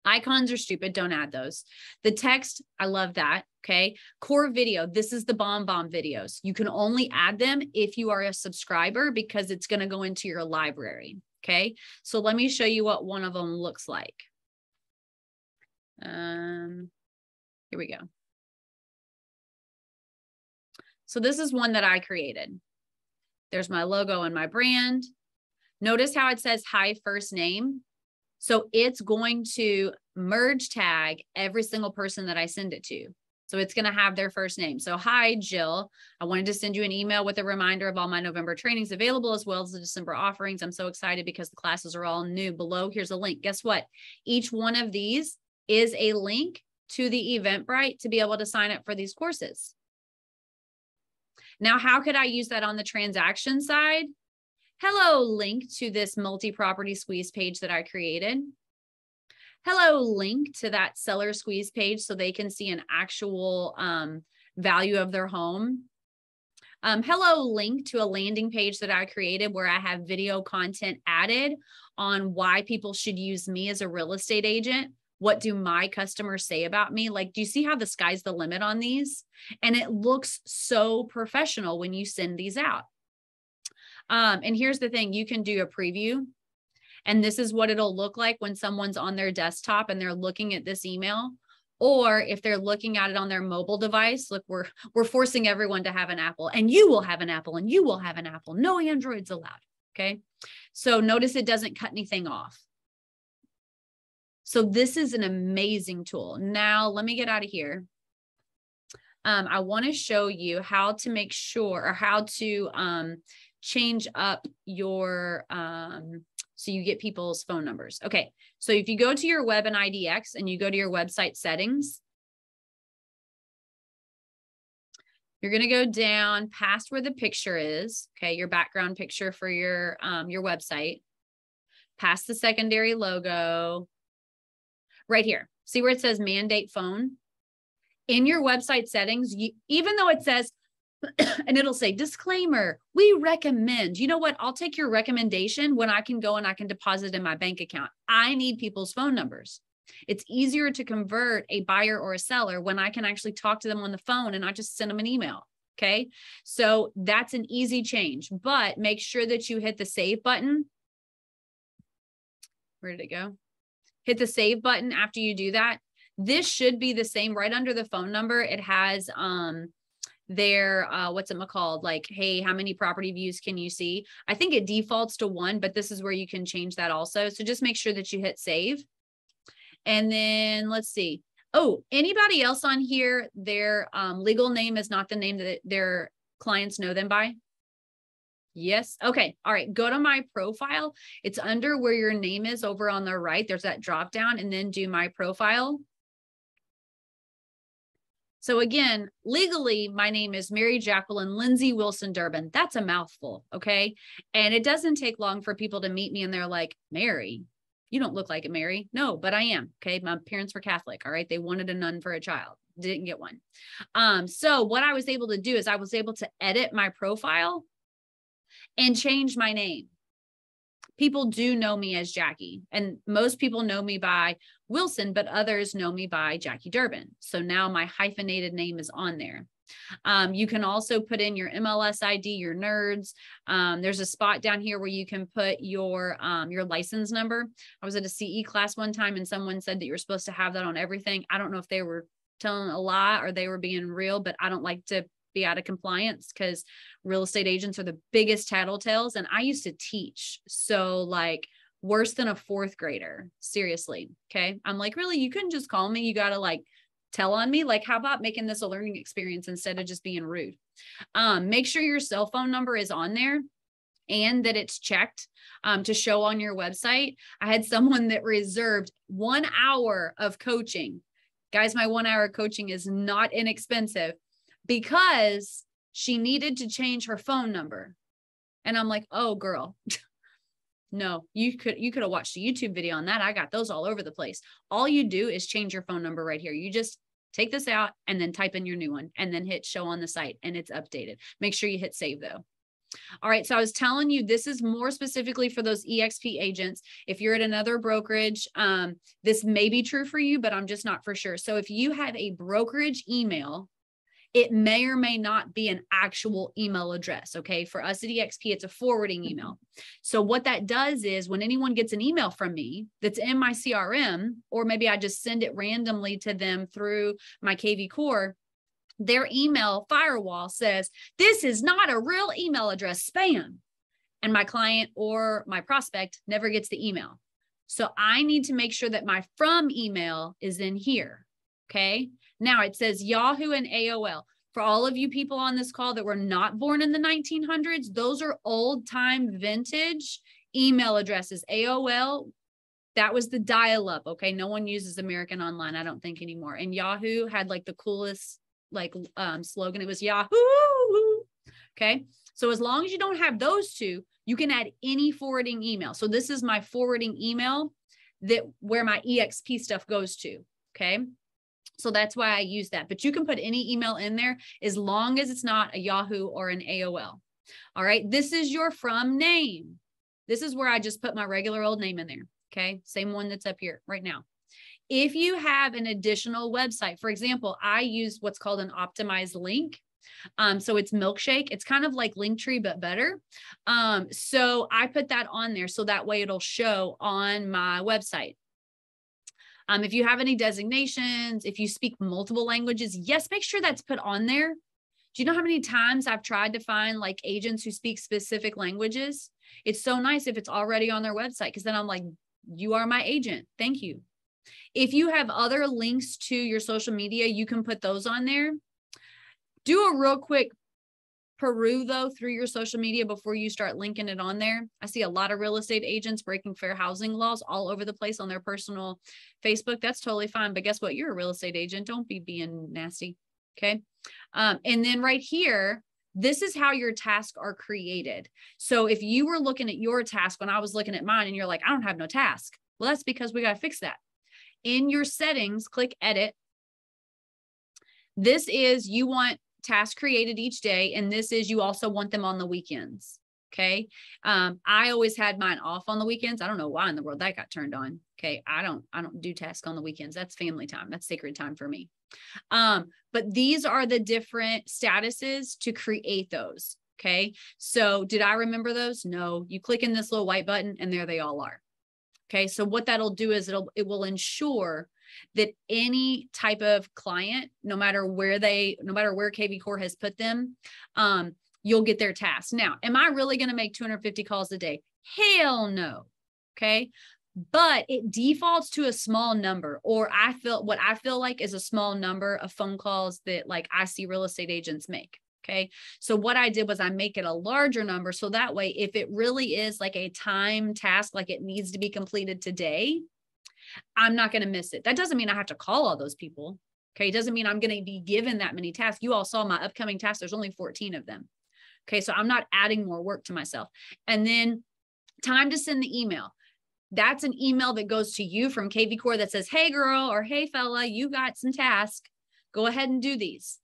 Icons are stupid. Don't add those. The text, I love that. Okay. Core video. This is the bomb videos. You can only add them if you are a subscriber because it's going to go into your library. Okay. So let me show you what one of them looks like. Here we go. So this is one that I created. There's my logo and my brand. Notice how it says hi first name. So it's going to merge tag every single person that I send it to. So it's going to have their first name. So hi, Jill. I wanted to send you an email with a reminder of all my November trainings available as well as the December offerings. I'm so excited because the classes are all new. Below, here's a link. Guess what? Each one of these is a link to the Eventbrite to be able to sign up for these courses. Now, how could I use that on the transaction side? Hello, link to this multi-property squeeze page that I created. Hello, link to that seller squeeze page so they can see an actual value of their home. Hello, link to a landing page that I created where I have video content added on why people should use me as a real estate agent. What do my customers say about me? Like, do you see how the sky's the limit on these? And it looks so professional when you send these out. And here's the thing, you can do a preview. And this is what it'll look like when someone's on their desktop and they're looking at this email. Or if they're looking at it on their mobile device, look, we're forcing everyone to have an Apple, and you will have an Apple, and you will have an Apple. No Androids allowed. Okay. So notice it doesn't cut anything off. So this is an amazing tool. Now, let me get out of here. I want to show you how to make sure, or how to change up your So you get people's phone numbers. Okay. So if you go to your web and IDX and you go to your website settings, you're going to go down past where the picture is. Okay. Your background picture for your website, past the secondary logo right here. See where it says mandate phone in your website settings, even though it says, and it'll say disclaimer, we recommend, you know what? I'll take your recommendation when I can go and I can deposit in my bank account. I need people's phone numbers. It's easier to convert a buyer or a seller when I can actually talk to them on the phone and not just send them an email. Okay. So that's an easy change, but make sure that you hit the save button. Where did it go? Hit the save button after you do that. This should be the same right under the phone number. It has, their what's it called, like, hey, how many property views can you see? I think it defaults to 1, but this is where you can change that also. So just make sure that you hit save. And then let's see. Oh, anybody else on here, their legal name is not the name that their clients know them by? Yes. Okay. All right. Go to my profile. It's under where your name is over on the right. There's that drop down, and then do my profile. So again, legally, my name is Mary Jacqueline Lindsay Wilson Durbin. That's a mouthful, okay? And it doesn't take long for people to meet me and they're like, Mary, you don't look like a Mary. No, but I am, okay? My parents were Catholic, all right? They wanted a nun for a child. Didn't get one. So what I was able to do is I was able to edit my profile and change my name. People do know me as Jackie, and most people know me by Wilson, but others know me by Jackie Durbin. So now my hyphenated name is on there. You can also put in your MLS ID, your NERDs. There's a spot down here where you can put your license number. I was at a CE class one time and someone said that you're supposed to have that on everything. I don't know if they were telling a lie or they were being real, but I don't like to be out of compliance because real estate agents are the biggest tattletales. And I used to teach. So like worse than a 4th grader, seriously. Okay. I'm like, really, you couldn't just call me. You got to like tell on me. Like, how about making this a learning experience instead of just being rude? Make sure your cell phone number is on there and that it's checked to show on your website. I had someone that reserved 1 hour of coaching. Guys, my 1 hour coaching is not inexpensive, because she needed to change her phone number. And I'm like, oh girl, no, you could have watched a YouTube video on that. I got those all over the place. All you do is change your phone number right here. You just take this out and then type in your new one and then hit show on the site and it's updated. Make sure you hit save though. All right. So I was telling you, this is more specifically for those EXP agents. If you're at another brokerage, this may be true for you, but I'm just not for sure. So if you have a brokerage email, it may or may not be an actual email address. Okay. For us at EXP, it's a forwarding email. So what that does is when anyone gets an email from me that's in my CRM, or maybe I just send it randomly to them through my kvCORE, their email firewall says, this is not a real email address, spam. And my client or my prospect never gets the email. So I need to make sure that my from email is in here. Okay. Now it says Yahoo and AOL. For all of you people on this call that were not born in the 1900s, those are old time vintage email addresses. AOL, that was the dial-up. Okay. No one uses American Online, I don't think anymore. And Yahoo had like the coolest slogan. It was Yahoo. Okay. So as long as you don't have those two, you can add any forwarding email. So this is my forwarding email where my EXP stuff goes to. Okay. So that's why I use that, but you can put any email in there as long as it's not a Yahoo or an AOL. All right. This is your from name. This is where I just put my regular old name in there. Okay. Same one that's up here right now. If you have an additional website, for example, I use what's called an optimized link. So it's Milkshake. It's kind of like Linktree, but better. So I put that on there so that way it'll show on my website. If you have any designations, if you speak multiple languages, yes, make sure that's put on there. Do you know how many times I've tried to find like agents who speak specific languages? It's so nice if it's already on their website, because then I'm like, you are my agent. Thank you. If you have other links to your social media, you can put those on there. Do a real quick Peru though through your social media before you start linking it on there. I see a lot of real estate agents breaking fair housing laws all over the place on their personal Facebook. That's totally fine. But guess what? You're a real estate agent. Don't be being nasty. Okay. And then right here, this is how your tasks are created. So if you were looking at your task when I was looking at mine and you're like, I don't have no task. Well, that's because we got to fix that. In your settings, click edit. This is you want tasks created each day. And this is you also want them on the weekends. Okay. I always had mine off on the weekends. I don't know why in the world that got turned on. Okay. I don't do tasks on the weekends. That's family time. That's sacred time for me. But these are the different statuses to create those. Okay. So did I remember those? No, you click in this little white button and there they all are. Okay. So what that'll do is it will ensure that any type of client, no matter where kvCORE has put them, you'll get their tasks. Now, am I really going to make 250 calls a day? Hell no. Okay. But it defaults to a small number, or what I feel like is a small number of phone calls that like I see real estate agents make. Okay. So what I did was I make it a larger number. So that way, if it really is like a time task, like it needs to be completed today, I'm not going to miss it. That doesn't mean I have to call all those people. Okay. It doesn't mean I'm going to be given that many tasks. You all saw my upcoming tasks. There's only 14 of them. Okay. So I'm not adding more work to myself. And then time to send the email. That's an email that goes to you from kvCORE that says, hey girl, or hey fella, you got some tasks. Go ahead and do these.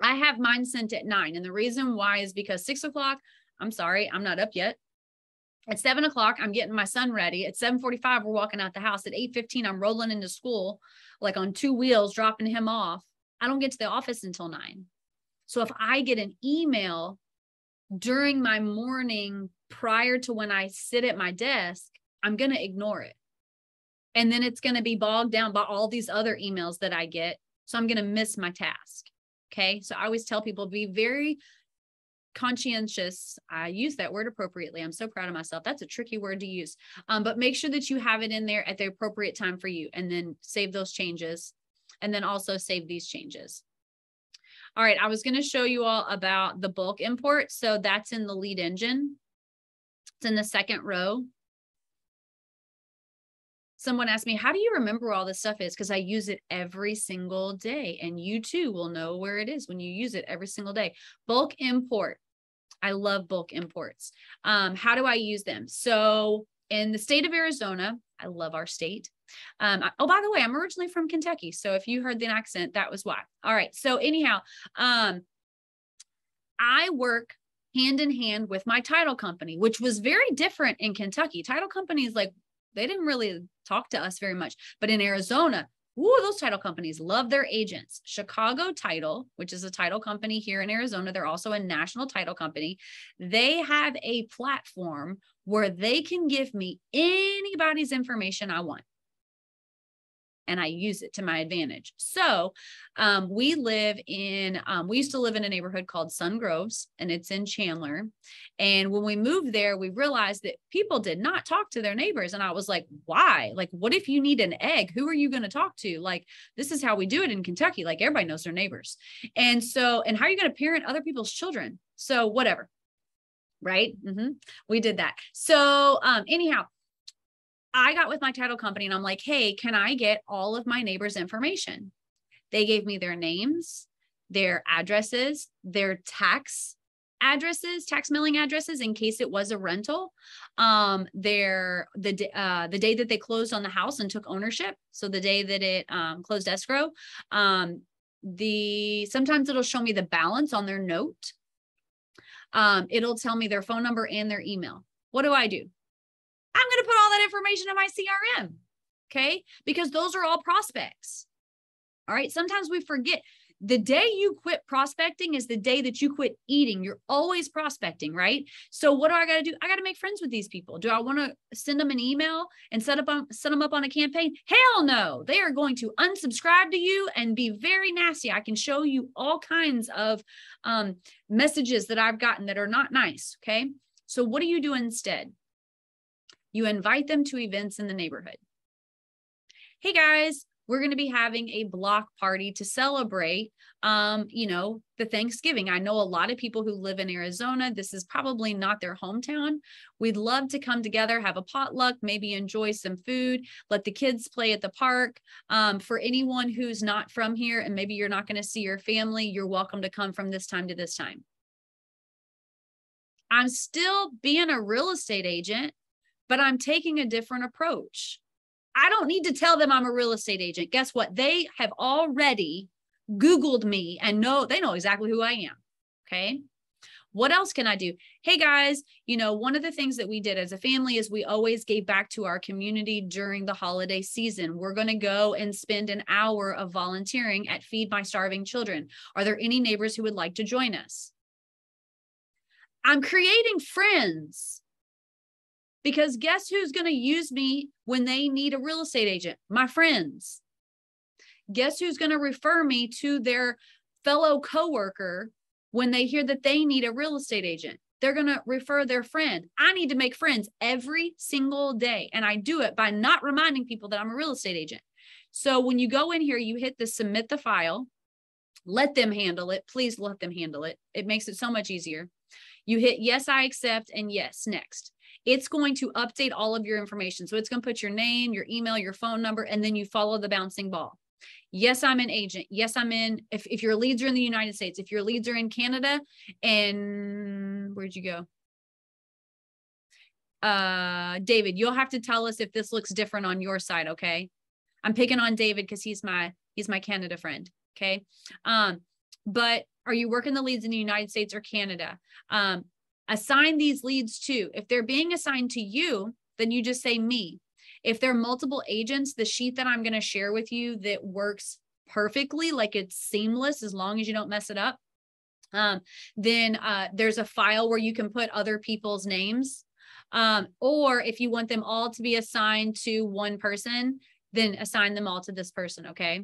I have mine sent at 9. And the reason why is because 6 o'clock, I'm sorry, I'm not up yet. At 7 o'clock, I'm getting my son ready. At 7:45, we're walking out the house. At 8:15, I'm rolling into school, like on 2 wheels, dropping him off. I don't get to the office until 9. So if I get an email during my morning prior to when I sit at my desk, I'm going to ignore it. And then it's going to be bogged down by all these other emails that I get. So I'm going to miss my task. Okay. So I always tell people, be very conscientious. I use that word appropriately. I'm so proud of myself. That's a tricky word to use. But make sure that you have it in there at the appropriate time for you, and then save those changes, and then also save these changes. All right. I was going to show you all about the bulk import. So that's in the lead engine. It's in the second row. Someone asked me, how do you remember where all this stuff is? Because I use it every single day, and you too will know where it is when you use it every single day. Bulk import. I love bulk imports. How do I use them? So in the state of Arizona, I love our state. Oh, by the way, I'm originally from Kentucky. So if you heard the accent, that was why. All right. So anyhow, I work hand in hand with my title company, which was very different in Kentucky. Title companies, like, they didn't really talk to us very much. But in Arizona, those title companies love their agents. Chicago Title, which is a title company here in Arizona, they're also a national title company. They have a platform where they can give me anybody's information I want, and I use it to my advantage. So we used to live in a neighborhood called Sun Groves, and it's in Chandler. And when we moved there, we realized that people did not talk to their neighbors. And I was like, why? Like, what if you need an egg? Who are you going to talk to? Like, this is how we do it in Kentucky. Like, everybody knows their neighbors. And how are you going to parent other people's children? So whatever. Right. We did that. So anyhow, I got with my title company and I'm like, hey, can I get all of my neighbors' information? They gave me their names, their addresses, their tax mailing addresses in case it was a rental, the day that they closed on the house and took ownership. So the day that it closed escrow, sometimes it'll show me the balance on their note. It'll tell me their phone number and their email. What do? I'm going to put all that information in my CRM. Okay. Because those are all prospects. All right. Sometimes we forget the day you quit prospecting is the day that you quit eating. You're always prospecting, right? So what do I got to do? I got to make friends with these people. Do I want to send them an email and set them up on a campaign? Hell no. They are going to unsubscribe to you and be very nasty. I can show you all kinds of messages that I've gotten that are not nice. Okay. So what do you do instead? You invite them to events in the neighborhood. Hey guys, we're going to be having a block party to celebrate, you know, the Thanksgiving. I know a lot of people who live in Arizona. This is probably not their hometown. We'd love to come together, have a potluck, maybe enjoy some food, let the kids play at the park. For anyone who's not from here and maybe you're not going to see your family, you're welcome to come from this time to this time. I'm still being a real estate agent, but I'm taking a different approach. I don't need to tell them I'm a real estate agent. Guess what? They have already Googled me and they know exactly who I am. Okay. What else can I do? Hey guys, you know, one of the things that we did as a family is we always gave back to our community during the holiday season. We're going to go and spend an hour of volunteering at Feed My Starving Children. Are there any neighbors who would like to join us? I'm creating friends, because guess who's going to use me when they need a real estate agent? My friends. Guess who's going to refer me to their fellow coworker when they hear that they need a real estate agent? They're going to refer their friend. I need to make friends every single day. And I do it by not reminding people that I'm a real estate agent. So when you go in here, you hit the submit the file, let them handle it. Please let them handle it. It makes it so much easier. You hit yes, I accept, and yes, next. It's going to update all of your information. So it's going to put your name, your email, your phone number, and then you follow the bouncing ball. Yes, I'm an agent. Yes, I'm in. If your leads are in the United States, if your leads are in Canada, and where'd you go? David, you'll have to tell us if this looks different on your side. Okay. I'm picking on David because he's my Canada friend. Okay. But are you working the leads in the United States or Canada? Assign these leads to. If they're being assigned to you, then you just say me. If they're multiple agents, the sheet that I'm going to share with you that works perfectly, like it's seamless as long as you don't mess it up, then there's a file where you can put other people's names. Or if you want them all to be assigned to one person, then assign them all to this person, okay?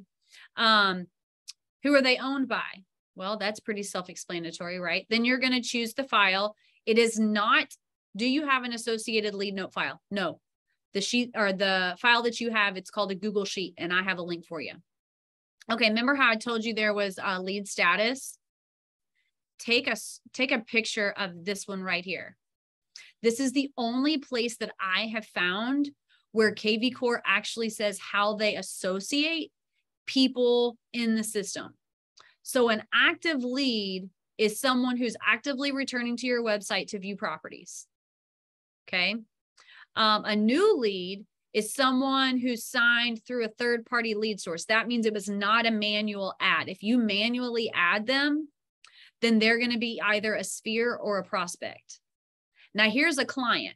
Who are they owned by? Well, that's pretty self-explanatory, right? Then you're going to choose the file. It is not, do you have an associated lead note file? No. The sheet or the file that you have, it's called a Google Sheet, and I have a link for you. Okay, remember how I told you there was a lead status? Take a picture of this one right here. This is the only place that I have found where kvCORE actually says how they associate people in the system. So an active lead is someone who's actively returning to your website to view properties. Okay. A new lead is someone who's signed through a third-party lead source. That means it was not a manual ad. If you manually add them, then they're going to be either a sphere or a prospect. Now, here's a client.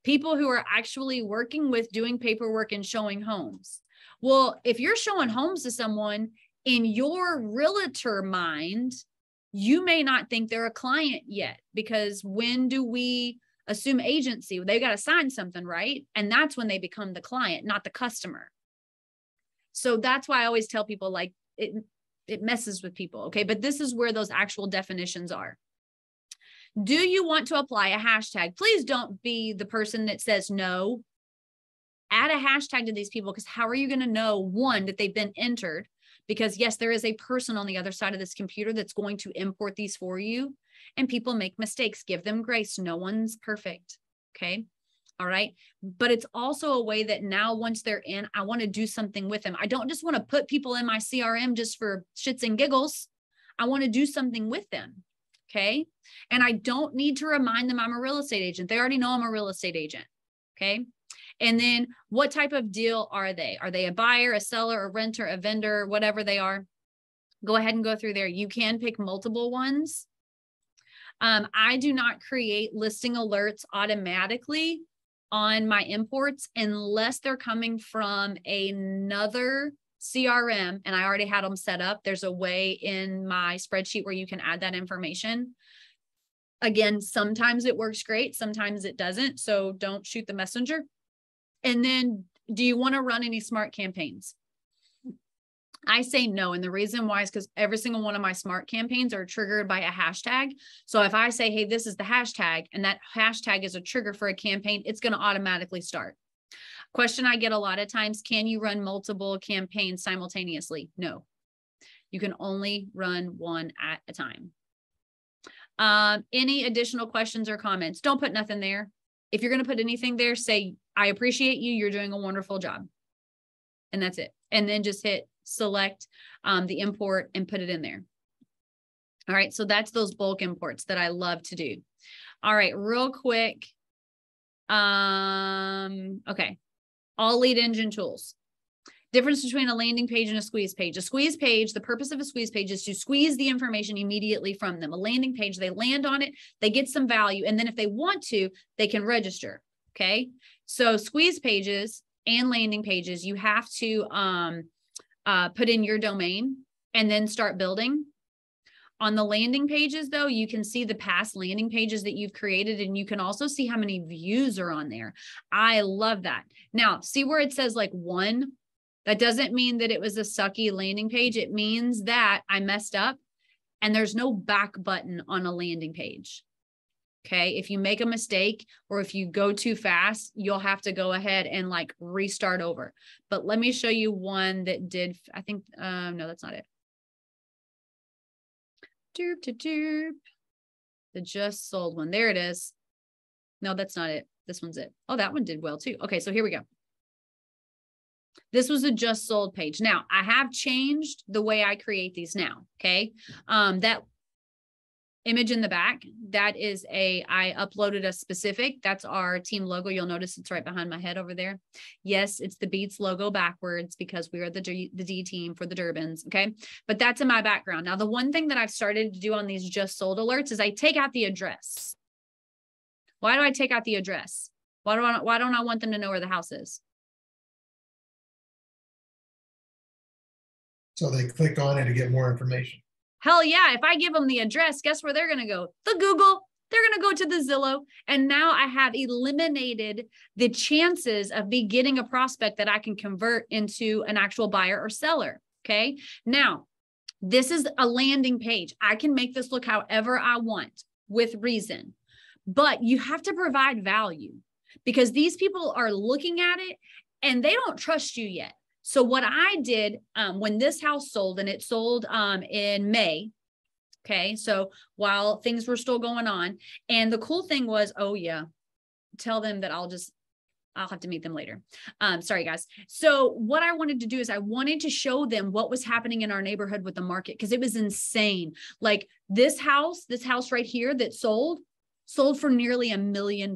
People who are actually working with doing paperwork and showing homes. Well, if you're showing homes to someone, in your realtor mind, you may not think they're a client yet, because when do we assume agency? They got to sign something, right? And that's when they become the client, not the customer. So that's why I always tell people, like, it messes with people. Okay. But this is where those actual definitions are. Do you want to apply a hashtag? Please don't be the person that says no. Add a hashtag to these people, because how are you going to know, one, that they've been entered? Because yes, there is a person on the other side of this computer that's going to import these for you, and people make mistakes. Give them grace. No one's perfect. Okay. All right. But it's also a way that now once they're in, I want to do something with them. I don't just want to put people in my CRM just for shits and giggles. I want to do something with them. Okay. And I don't need to remind them I'm a real estate agent. They already know I'm a real estate agent. Okay. And then what type of deal are they? Are they a buyer, a seller, a renter, a vendor, whatever they are? Go ahead and go through there. You can pick multiple ones. I do not create listing alerts automatically on my imports unless they're coming from another CRM and I already had them set up. There's a way in my spreadsheet where you can add that information. Again, sometimes it works great, sometimes it doesn't. So don't shoot the messenger. And then, do you want to run any smart campaigns? I say no. And the reason why is because every single one of my smart campaigns are triggered by a hashtag. So if I say, hey, this is the hashtag, and that hashtag is a trigger for a campaign, it's going to automatically start. Question I get a lot of times, can you run multiple campaigns simultaneously? No, you can only run one at a time. Any additional questions or comments? Don't put nothing there. If you're going to put anything there, say, I appreciate you. You're doing a wonderful job. And that's it. And then just hit select the import and put it in there. All right. So that's those bulk imports that I love to do. All right. Real quick. Okay. All lead engine tools. Difference between a landing page and a squeeze page. A squeeze page, the purpose of a squeeze page is to squeeze the information immediately from them. A landing page, they land on it, they get some value, and then if they want to, they can register, okay? So squeeze pages and landing pages, you have to put in your domain and then start building. On the landing pages, though, you can see the past landing pages that you've created, and you can also see how many views are on there. I love that. Now, see where it says like 1? That doesn't mean that it was a sucky landing page. It means that I messed up and there's no back button on a landing page. Okay. If you make a mistake or if you go too fast, you'll have to go ahead and like restart over. But let me show you one that did, I think, no, that's not it. The just sold one. There it is. No, that's not it. This one's it. Oh, that one did well too. Okay. So here we go. This was a just sold page. Now I have changed the way I create these now. Okay. That image in the back, that is I uploaded a specific, that's our team logo. You'll notice it's right behind my head over there. Yes, it's the Beats logo backwards because we are the D team for the Durbans. Okay. But that's in my background. Now, the one thing that I've started to do on these just sold alerts is I take out the address. Why do I take out the address? Why don't I want them to know where the house is? So they click on it to get more information. Hell yeah. If I give them the address, guess where they're going to go? The Google. They're going to go to the Zillow. And now I have eliminated the chances of me getting a prospect that I can convert into an actual buyer or seller. Okay. Now, this is a landing page. I can make this look however I want with reason, but you have to provide value because these people are looking at it and they don't trust you yet. So what I did when this house sold, and it sold in May, okay, so while things were still going on, and the cool thing was, oh yeah, tell them that I'll have to meet them later. Sorry guys. So what I wanted to do is I wanted to show them what was happening in our neighborhood with the market because it was insane. Like this house right here that sold for nearly $1 million.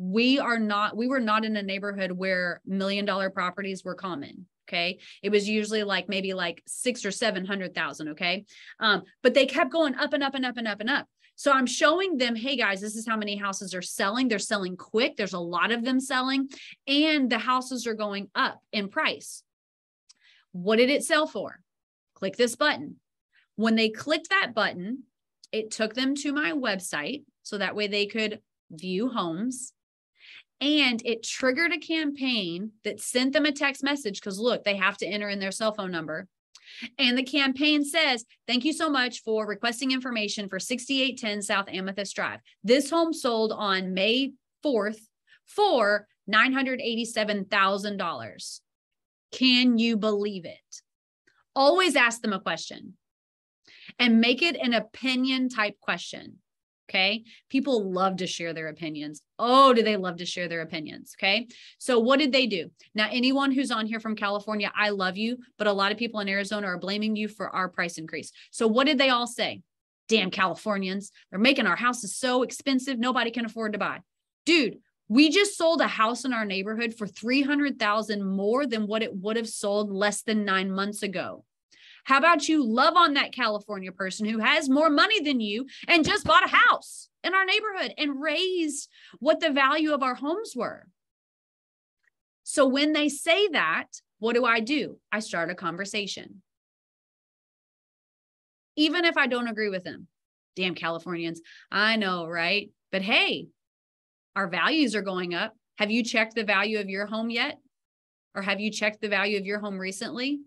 We were not in a neighborhood where $1 million properties were common. Okay. It was usually like maybe like 600,000 or 700,000. Okay. But they kept going up and up and up and up and up. So I'm showing them, hey guys, this is how many houses are selling. They're selling quick. There's a lot of them selling and the houses are going up in price. What did it sell for? Click this button. When they clicked that button, it took them to my website. So that way they could view homes. And it triggered a campaign that sent them a text message because look, they have to enter in their cell phone number. And the campaign says, thank you so much for requesting information for 6810 South Amethyst Drive. This home sold on May 4th for $987,000. Can you believe it? Always ask them a question and make it an opinion type question. Okay. People love to share their opinions. Oh, do they love to share their opinions? Okay. So what did they do? Now, anyone who's on here from California, I love you, but a lot of people in Arizona are blaming you for our price increase. So what did they all say? Damn Californians. They're making our houses so expensive. Nobody can afford to buy. Dude, we just sold a house in our neighborhood for $300,000 more than what it would have sold less than 9 months ago. How about you love on that California person who has more money than you and just bought a house in our neighborhood and raised what the value of our homes were? So when they say that, what do? I start a conversation. Even if I don't agree with them. Damn Californians. I know, right? But hey, our values are going up. Have you checked the value of your home yet? Or have you checked the value of your home recently?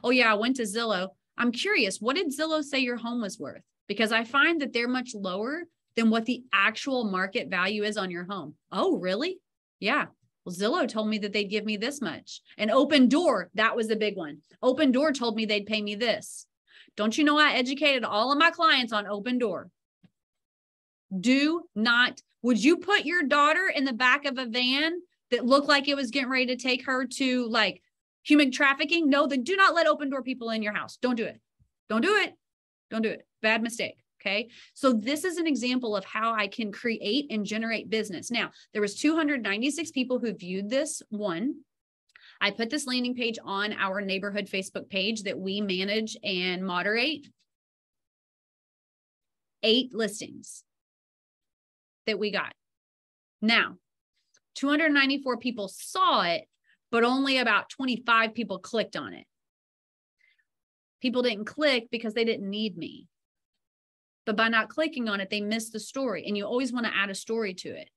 Oh yeah, I went to Zillow. I'm curious, what did Zillow say your home was worth? Because I find that they're much lower than what the actual market value is on your home. Oh, really? Yeah. Well, Zillow told me that they'd give me this much. And Open Door, that was the big one. Open Door told me they'd pay me this. Don't you know I educated all of my clients on Open Door? Would you put your daughter in the back of a van that looked like it was getting ready to take her to like human trafficking? No, then do not let Open Door people in your house. Don't do it. Don't do it. Don't do it. Bad mistake. Okay. So this is an example of how I can create and generate business. Now, there was 296 people who viewed this one. I put this landing page on our neighborhood Facebook page that we manage and moderate. 8 listings that we got. Now, 294 people saw it, but only about 25 people clicked on it. People didn't click because they didn't need me. But by not clicking on it, they missed the story. And you always want to add a story to it.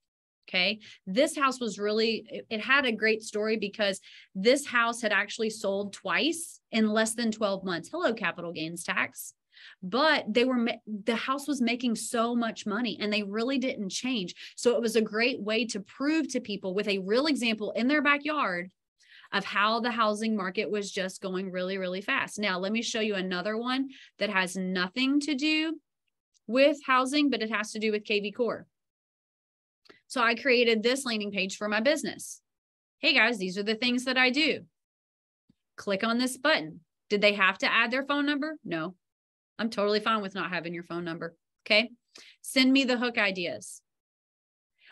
Okay. This house was really, it had a great story because this house had actually sold twice in less than 12 months. Hello, capital gains tax. But the house was making so much money and they really didn't change. So it was a great way to prove to people with a real example in their backyard of how the housing market was just going really, really fast. Now, let me show you another one that has nothing to do with housing, but it has to do with kvCORE. So I created this landing page for my business. Hey guys, these are the things that I do. Click on this button. Did they have to add their phone number? No. I'm totally fine with not having your phone number. Okay. Send me the hook ideas.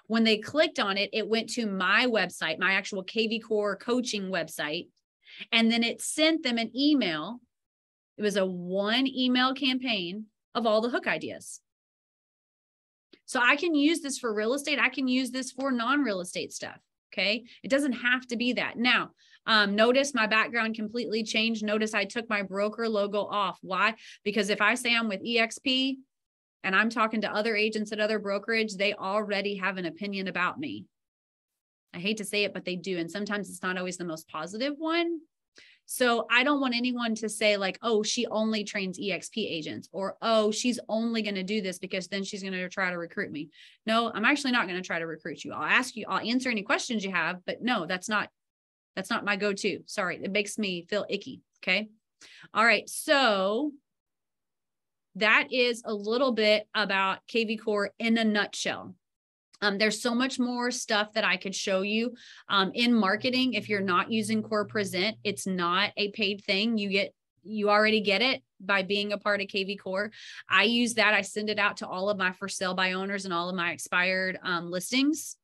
When they clicked on it, it went to my website, my actual kvCORE coaching website. And then it sent them an email. It was a 1 email campaign of all the hook ideas. So I can use this for real estate. I can use this for non-real estate stuff. Okay. It doesn't have to be that. Now, notice my background completely changed. Notice I took my broker logo off. Why? Because if I say I'm with EXP and I'm talking to other agents at other brokerage, they already have an opinion about me. I hate to say it, but they do. And sometimes it's not always the most positive one. So I don't want anyone to say like, oh, she only trains EXP agents, or, oh, she's only going to do this because then she's going to try to recruit me. No, I'm actually not going to try to recruit you. I'll ask you, I'll answer any questions you have, but no, that's not my go-to. Sorry. It makes me feel icky. Okay. All right. So that is a little bit about kvCORE in a nutshell. There's so much more stuff that I could show you in marketing. If you're not using Core Present, it's not a paid thing. You already get it by being a part of kvCORE. I use that. I send it out to all of my for sale by owners and all of my expired listings.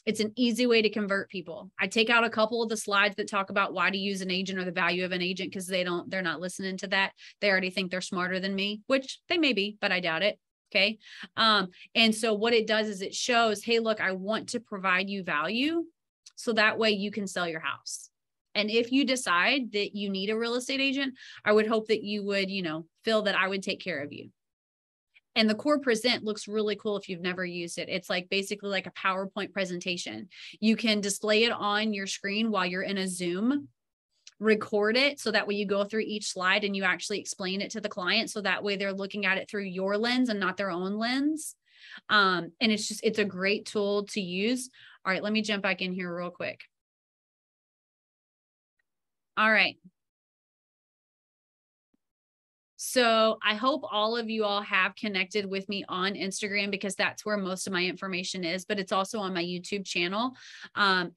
It's an easy way to convert people. I take out a couple of the slides that talk about why to use an agent or the value of an agent because they're not listening to that. They already think they're smarter than me, which they may be, but I doubt it. Okay. And so what it does is it shows, hey, look, I want to provide you value so that way you can sell your house. And if you decide that you need a real estate agent, I would hope that you would, feel that I would take care of you. And the Core Present looks really cool if you've never used it. It's like basically like a PowerPoint presentation. You can display it on your screen while you're in a Zoom. Record it so that way you go through each slide and you actually explain it to the client. So that way they're looking at it through your lens and not their own lens. And it's a great tool to use. All right, let me jump back in here real quick. All right. So I hope all of you all have connected with me on Instagram because that's where most of my information is, but it's also on my YouTube channel.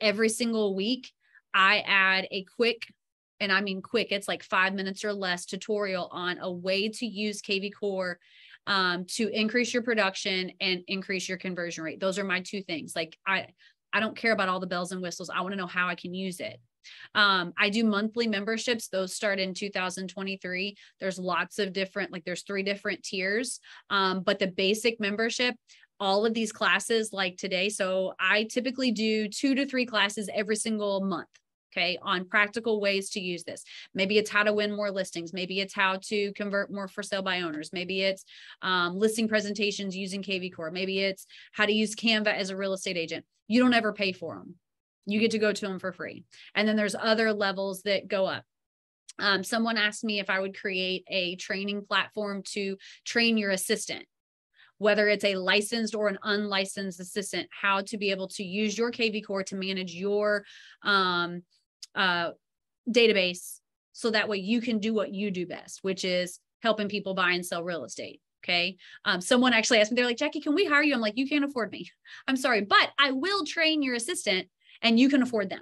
Every single week, I add a quick, and I mean quick, it's like 5 minutes or less tutorial on a way to use kvCORE to increase your production and increase your conversion rate. Those are my 2 things. Like I don't care about all the bells and whistles. I want to know how I can use it. I do monthly memberships. Those start in 2023. There's lots of different, there's 3 different tiers. But the basic membership, all of these classes like today. So I typically do 2 to 3 classes every single month. Okay, on practical ways to use this. Maybe it's how to win more listings. Maybe it's how to convert more for sale by owners. Maybe it's listing presentations using kvCORE. Maybe it's how to use Canva as a real estate agent. You don't ever pay for them. You get to go to them for free. And then there's other levels that go up. Someone asked me if I would create a training platform to train your assistant. whether it's a licensed or an unlicensed assistant, how to be able to use your kvCORE to manage your database, so that way you can do what you do best, which is helping people buy and sell real estate. Okay. Someone actually asked me, they're like, Jackie, can we hire you? I'm like, you can't afford me. I'm sorry, but I will train your assistant and you can afford them.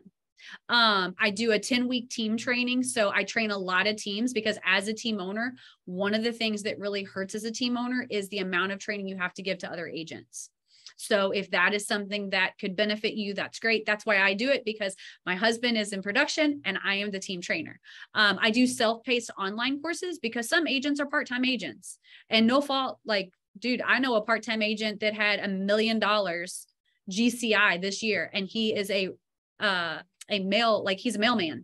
I do a 10-week team training. So I train a lot of teams, because as a team owner, one of the things that really hurts as a team owner is the amount of training you have to give to other agents. So if that is something that could benefit you, that's great. That's why I do it, because my husband is in production and I am the team trainer. I do self-paced online courses because some agents are part-time agents, and no fault. Like, dude, I know a part-time agent that had $1 million GCI this year, and he is a male, like he's a mailman.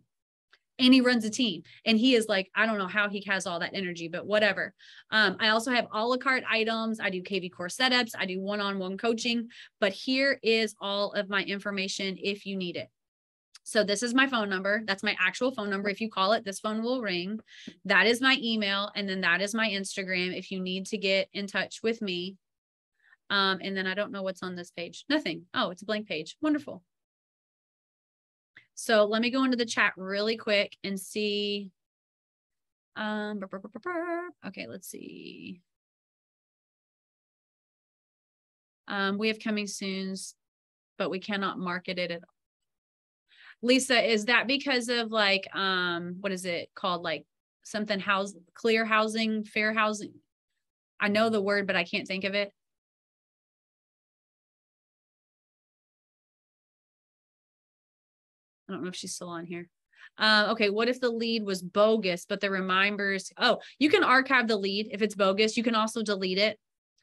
And he runs a team, and he is like, I don't know how he has all that energy, but whatever. I also have a la carte items. I do kvCORE setups. I do one-on-one coaching, but here is all of my information if you need it. So this is my phone number. That's my actual phone number. If you call it, this phone will ring. That is my email. And then that is my Instagram if you need to get in touch with me. And then I don't know what's on this page. Nothing. Oh, it's a blank page. Wonderful. So let me go into the chat really quick and see. Okay, let's see. We have coming soons, but we cannot market it at all. Lisa, is that because of like, what is it called? Like something clear housing, fair housing? I know the word, but I can't think of it. I don't know if she's still on here. Okay, what if the lead was bogus, but the reminders, oh, you can archive the lead if it's bogus. You can also delete it.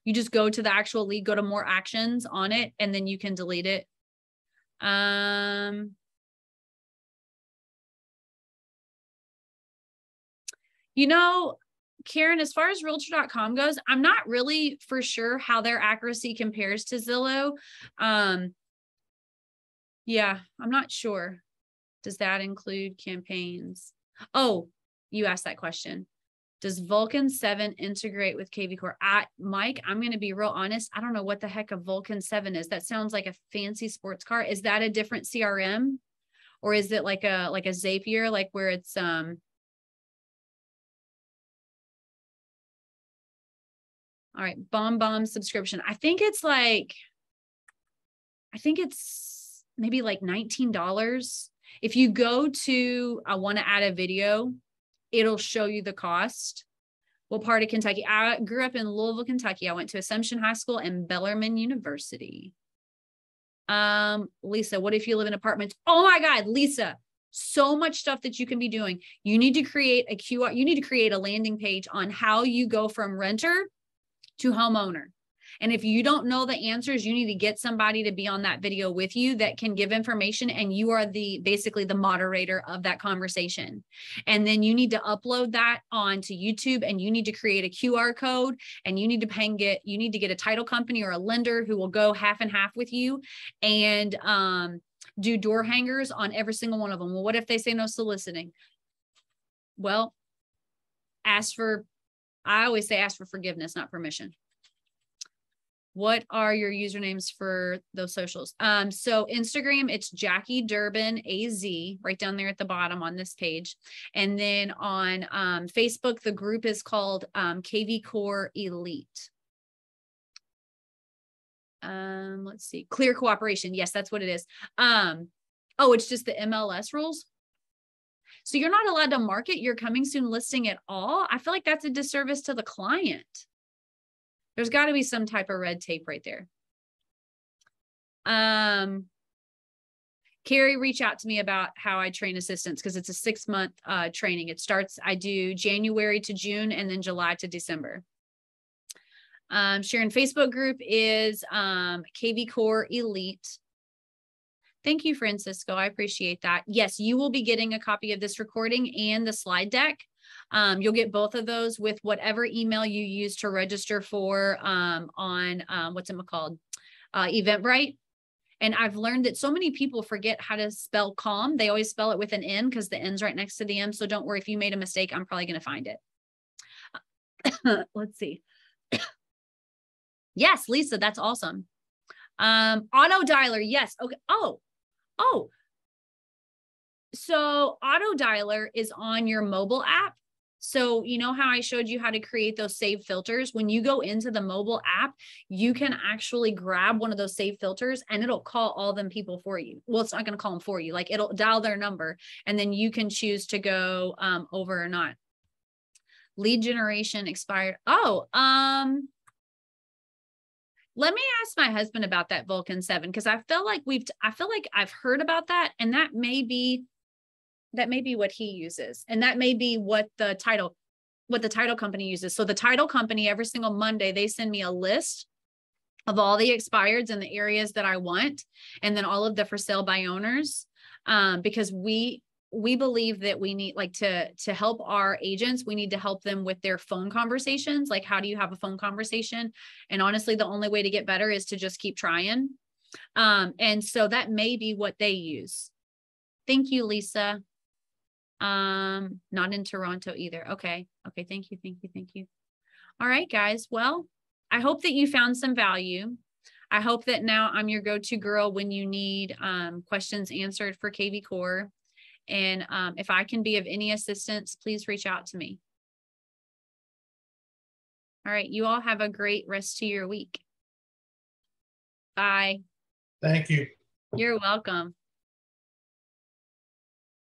You just go to the actual lead, go to more actions on it, and then you can delete it. You know, Karen, as far as Realtor.com goes, I'm not really for sure how their accuracy compares to Zillow. Yeah, I'm not sure. Does that include campaigns? Oh, you asked that question. Does Vulcan 7 integrate with kvCORE? Mike, I'm going to be real honest. I don't know what the heck a Vulcan 7 is. That sounds like a fancy sports car. Is that a different CRM? Or is it like a Zapier, like where it's all right, bomb subscription. I think it's maybe like $19. If you go to, I want to add a video, it'll show you the cost. What part of Kentucky? I grew up in Louisville, Kentucky. I went to Assumption High School and Bellarmine University. Lisa, what if you live in apartments? Oh my God, Lisa, so much stuff that you can be doing. You need to create a QR. You need to create a landing page on how you go from renter to homeowner. And if you don't know the answers, you need to get somebody to be on that video with you that can give information, and you are basically the moderator of that conversation. And then you need to upload that onto YouTube, and you need to create a QR code, and you need to get a title company or a lender who will go half and half with you, and do door hangers on every single one of them. Well, what if they say no soliciting? Well, I always say ask for forgiveness, not permission. What are your usernames for those socials? So Instagram, it's Jackie Durbin AZ, right down there at the bottom on this page. And then on Facebook, the group is called kvCORE Elite. Let's see, Clear Cooperation. Yes, that's what it is. Oh, it's just the MLS rules. So you're not allowed to market your coming soon listing at all. I feel like that's a disservice to the client. There's got to be some type of red tape right there. Carrie, reach out to me about how I train assistants, because it's a 6-month training. I do January to June and then July to December. Sharon, Facebook group is kvCORE Elite. Thank you, Francisco. I appreciate that. Yes, you will be getting a copy of this recording and the slide deck. You'll get both of those with whatever email you use to register for on what's it called? Eventbrite. And I've learned that so many people forget how to spell calm. They always spell it with an N because the N's right next to the M. So don't worry, if you made a mistake, I'm probably going to find it. Let's see. Yes, Lisa, that's awesome. Auto dialer. Yes. Okay. Oh, so auto dialer is on your mobile app. So you know how I showed you how to create those save filters? When you go into the mobile app, you can actually grab one of those save filters and it'll call all them people for you. Well, it's not going to call them for you. Like it'll dial their number and then you can choose to go over or not. Lead generation expired. Oh, let me ask my husband about that Vulcan 7 because I feel like I've heard about that, and that may be what he uses, and that may be what the title company uses. So the title company, every single Monday, they send me a list of all the expireds in the areas that I want, and then all of the for sale by owners, because we believe that we need to help our agents. We need to help them with their phone conversations. Like, how do you have a phone conversation? And honestly, the only way to get better is to just keep trying. And so that may be what they use. Thank you, Lisa. Not in Toronto either. Okay. Thank you. All right, guys. Well, I hope that you found some value. I hope that now I'm your go-to girl when you need questions answered for kvCORE. And if I can be of any assistance, please reach out to me. All right. You all have a great rest of your week. Bye. Thank you. You're welcome.